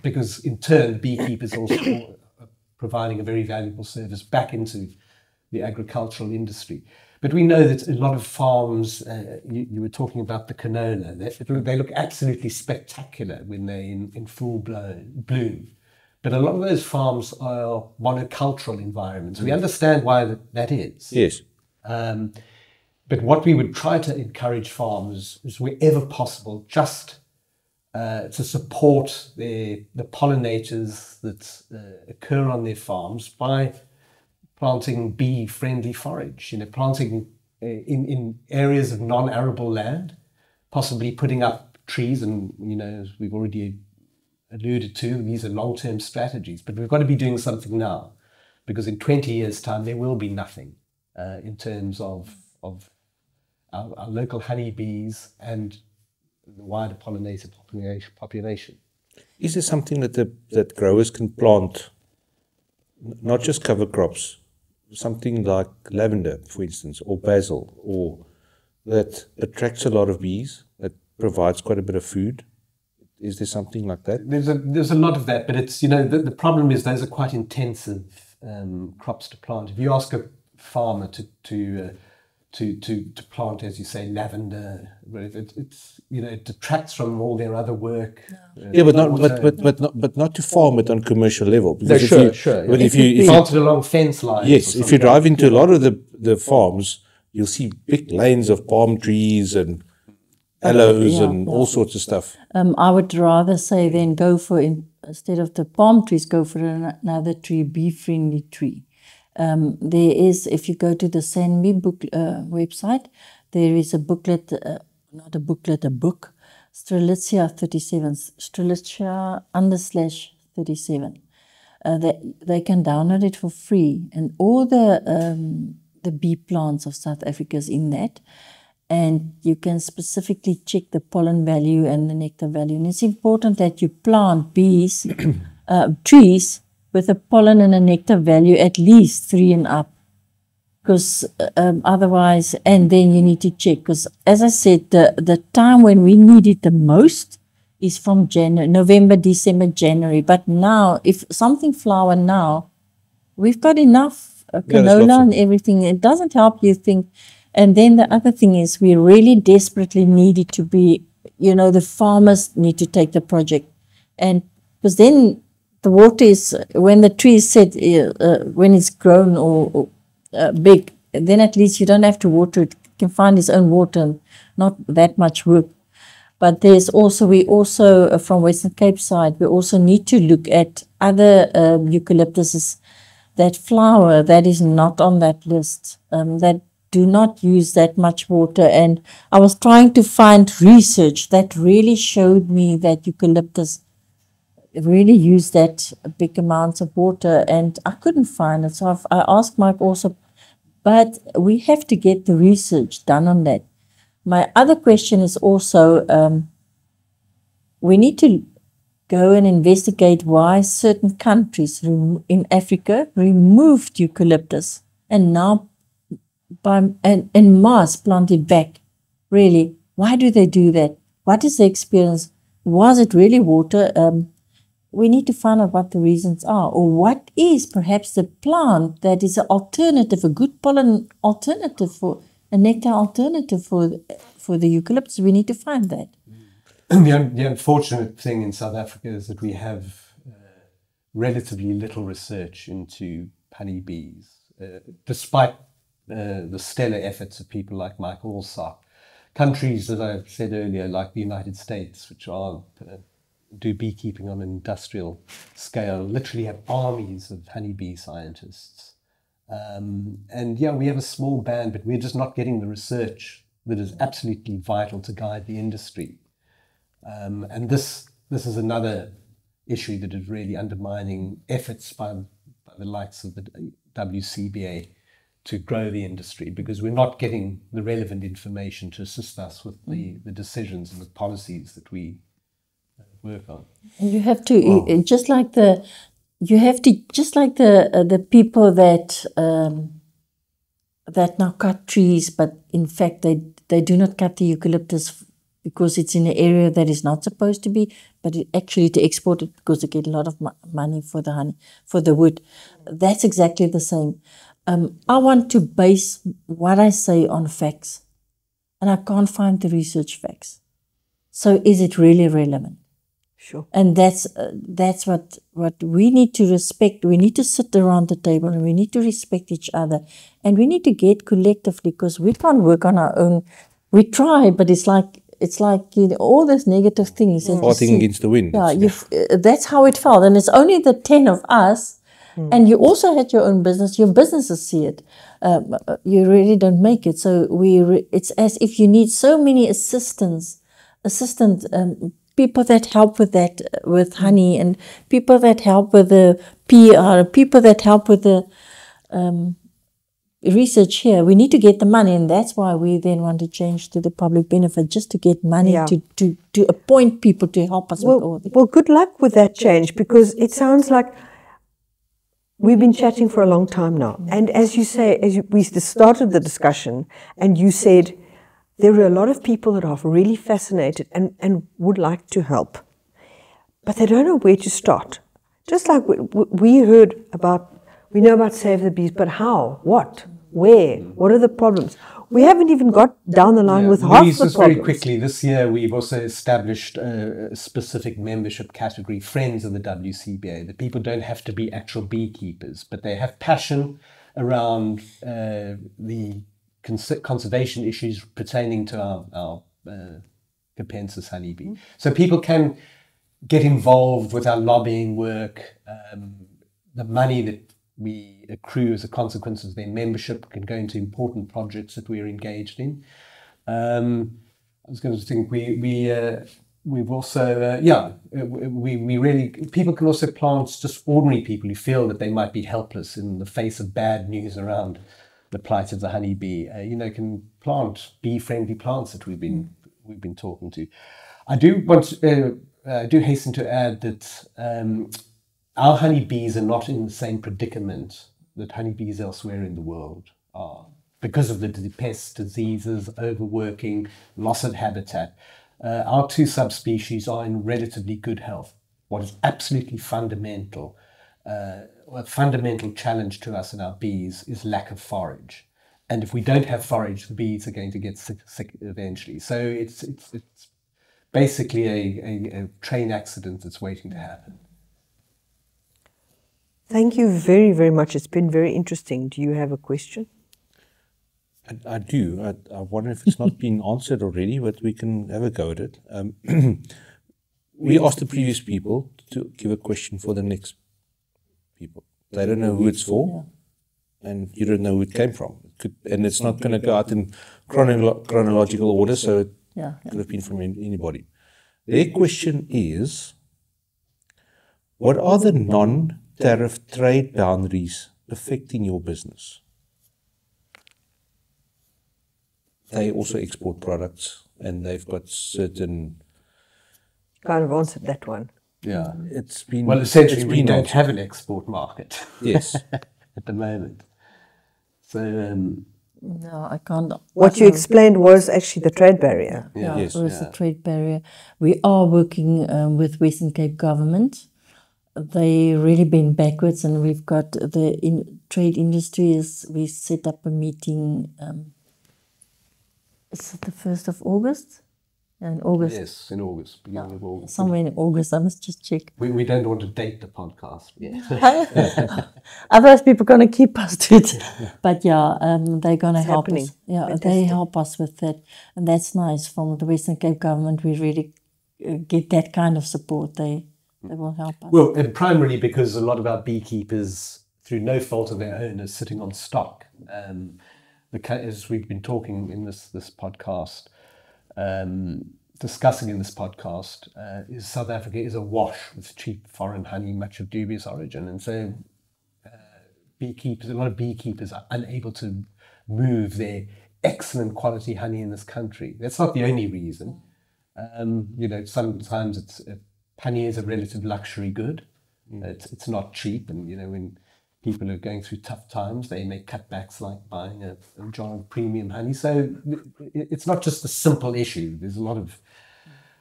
because in turn, beekeepers also are providing a very valuable service back into the agricultural industry. But we know that a lot of farms, you were talking about the canola, they look absolutely spectacular when they're in full bloom. But a lot of those farms are monocultural environments. We understand why that is. Yes. But what we would try to encourage farmers is, wherever possible, just to support the pollinators that occur on their farms by planting bee-friendly forage, planting in areas of non-arable land, possibly putting up trees. And, as we've already alluded to, these are long-term strategies, but we've got to be doing something now, because in 20 years' time, there will be nothing in terms of our local honeybees and the wider pollinator population. Is there something that growers can plant, not just cover crops, something like lavender, for instance, or basil, or that attracts a lot of bees, that provides quite a bit of food? Is there something like that? There's a lot of that, but it's, the problem is those are quite intensive crops to plant. If you ask a farmer to plant, as you say, lavender, it's it detracts from all their other work. Yeah, but not to farm it on commercial level. No, sure. But if you plant it along fence lines. Yes, if you drive into a lot of the farms, you'll see big lanes of palm trees and aloes and all sorts of stuff. I would rather say then go for, instead of the palm trees, go for another tree, bee-friendly tree. There is, if you go to the SANBI book website, there is a booklet, not a booklet, a book, Strelitzia 37, Strelitzia /37. They can download it for free, and all the bee plants of South Africa is in that, and you can specifically check the pollen value and the nectar value. And it's important that you plant bees, trees with a pollen and a nectar value at least 3 and up, because otherwise, and then you need to check, because as I said, the time when we need it the most is from November, December, January. But now, if something flower now, we've got enough canola and everything. It doesn't help you think. And then the other thing is, we really desperately need it to be, the farmers need to take the project. And because then the water is, when the tree is set, when it's grown or big, then at least you don't have to water it. You can find its own water and not that much work. But there's also, from Western Cape side, we also need to look at other eucalyptuses that flower that is not on that list, that do not use that much water. And I was trying to find research that really showed me that eucalyptus really use that big amounts of water, and I couldn't find it. So I asked Mike also, but we have to get the research done on that. My other question is also, we need to go and investigate why certain countries in Africa removed eucalyptus and now en masse plant it back. Really, why do they do that? What is the experience? was it really water? We need to find out what the reasons are, or what is perhaps the plant that is an alternative, a good pollen alternative for a nectar alternative for the eucalyptus. We need to find that. The unfortunate thing in South Africa is that we have relatively little research into honeybees, despite the stellar efforts of people like Mike Allsop. Countries, as I said earlier, like the United States, which do beekeeping on an industrial scale, literally have armies of honeybee scientists. And yeah, we have a small band, but we're just not getting the research that is absolutely vital to guide the industry. And this is another issue that is really undermining efforts by the likes of the WCBA to grow the industry, because we're not getting the relevant information to assist us with the decisions and the policies that we work on. And you have to, just like the people that now cut trees, but in fact they do not cut the eucalyptus because it's in an area that is not supposed to be, but actually to export it because they get a lot of money for the honey, for the wood. That's exactly the same. I want to base what I say on facts, and I can't find the research facts. So is it really relevant? Sure. And that's what we need to respect. We need to sit around the table and we need to respect each other, and we need to get collectively, because we can't work on our own. We try, but it's like all those negative things. Fighting against the wind. Yeah, that's how it felt, and it's only the 10 of us. And you also had your own business. Your businesses see it. You really don't make it. So it's as if you need so many assistant people that help with that, with honey, and people that help with the PR, people that help with the research here. We need to get the money, and that's why we then want to change to the public benefit, just to get money to appoint people to help us with all this. Well, good luck with that change, because it sounds like we've been chatting for a long time now. And as you say, we started the discussion, and you said there are a lot of people that are really fascinated and would like to help, but they don't know where to start. Just like we heard about, we know about Save the Bees, but how? What? Where? What are the problems? We haven't even got down the line with half the problems. Very quickly, this year we've also established a specific membership category, Friends of the WCBA. The people don't have to be actual beekeepers, but they have passion around the conservation issues pertaining to our Capensis honeybee. So people can get involved with our lobbying work. The money that we accrue as a consequence of their membership can go into important projects that we're engaged in. I was going to think we've also we really, people can also plant, just ordinary people who feel that they might be helpless in the face of bad news around the plight of the honeybee. Can plant bee-friendly plants that we've been talking to. I do hasten to add that our honeybees are not in the same predicament that honeybees elsewhere in the world are, because of the pests, diseases, overworking, loss of habitat. Our two subspecies are in relatively good health. What is absolutely fundamental, a fundamental challenge to us and our bees, is lack of forage. And if we don't have forage, the bees are going to get sick eventually. So it's basically a train accident that's waiting to happen. Thank you very, very much. It's been very interesting. Do you have a question? I do. I wonder if it's not been answered already, but we can have a go at it. We asked the previous people to give a question for the next people. They don't know who it's for, and you don't know who it came from. And it's not going to go out in chronological order, so it could have been from anybody. Their question is, what are the non-tariff trade boundaries affecting your business? They also export products, and they've got certain... Kind of answered that one. Yeah. It's been... Well, essentially, we don't have an export market. Yes. At the moment. So... No, I can't. What you explained was actually the trade barrier. Yeah, Yes. it was a trade barrier. We are working with Western Cape government. They really been backwards, and we've got the trade industries. We set up a meeting. Is it the 1st of August? Yeah, in August. Yes, in August, beginning of August. Somewhere in August. I must just check. We don't want to date the podcast. Yeah. Otherwise, people are going to keep us to it. But yeah, they're going to help happening. us. Yeah, Fantastic. they help us with that, and that's nice. From the Western Cape government, we really get that kind of support. They will help us. Well, and primarily because a lot of our beekeepers, through no fault of their own, are sitting on stock. As we've been talking in this podcast, discussing in this podcast, is South Africa is awash with cheap foreign honey, much of dubious origin, and so a lot of beekeepers are unable to move their excellent quality honey in this country. That's not the only reason. Sometimes honey is a relative luxury good. It's not cheap, and when people are going through tough times, they make cutbacks like buying a jar of premium honey. So it's not just a simple issue. There's a lot of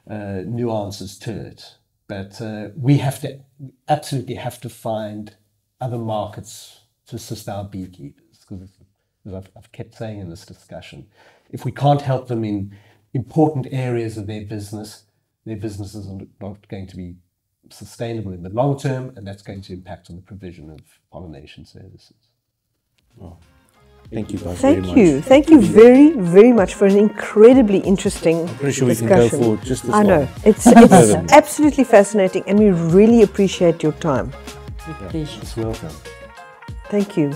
nuances to it. But we absolutely have to find other markets to assist our beekeepers. Because as I've kept saying in this discussion, if we can't help them in important areas of their businesses are not going to be sustainable in the long term, and that's going to impact on the provision of pollination services. Oh, thank you guys very much. Thank you very, very much for an incredibly interesting Pretty sure we can discussion. go for just this I long. know. It's absolutely fascinating, and we really appreciate your time. With pleasure. It's welcome. Thank you.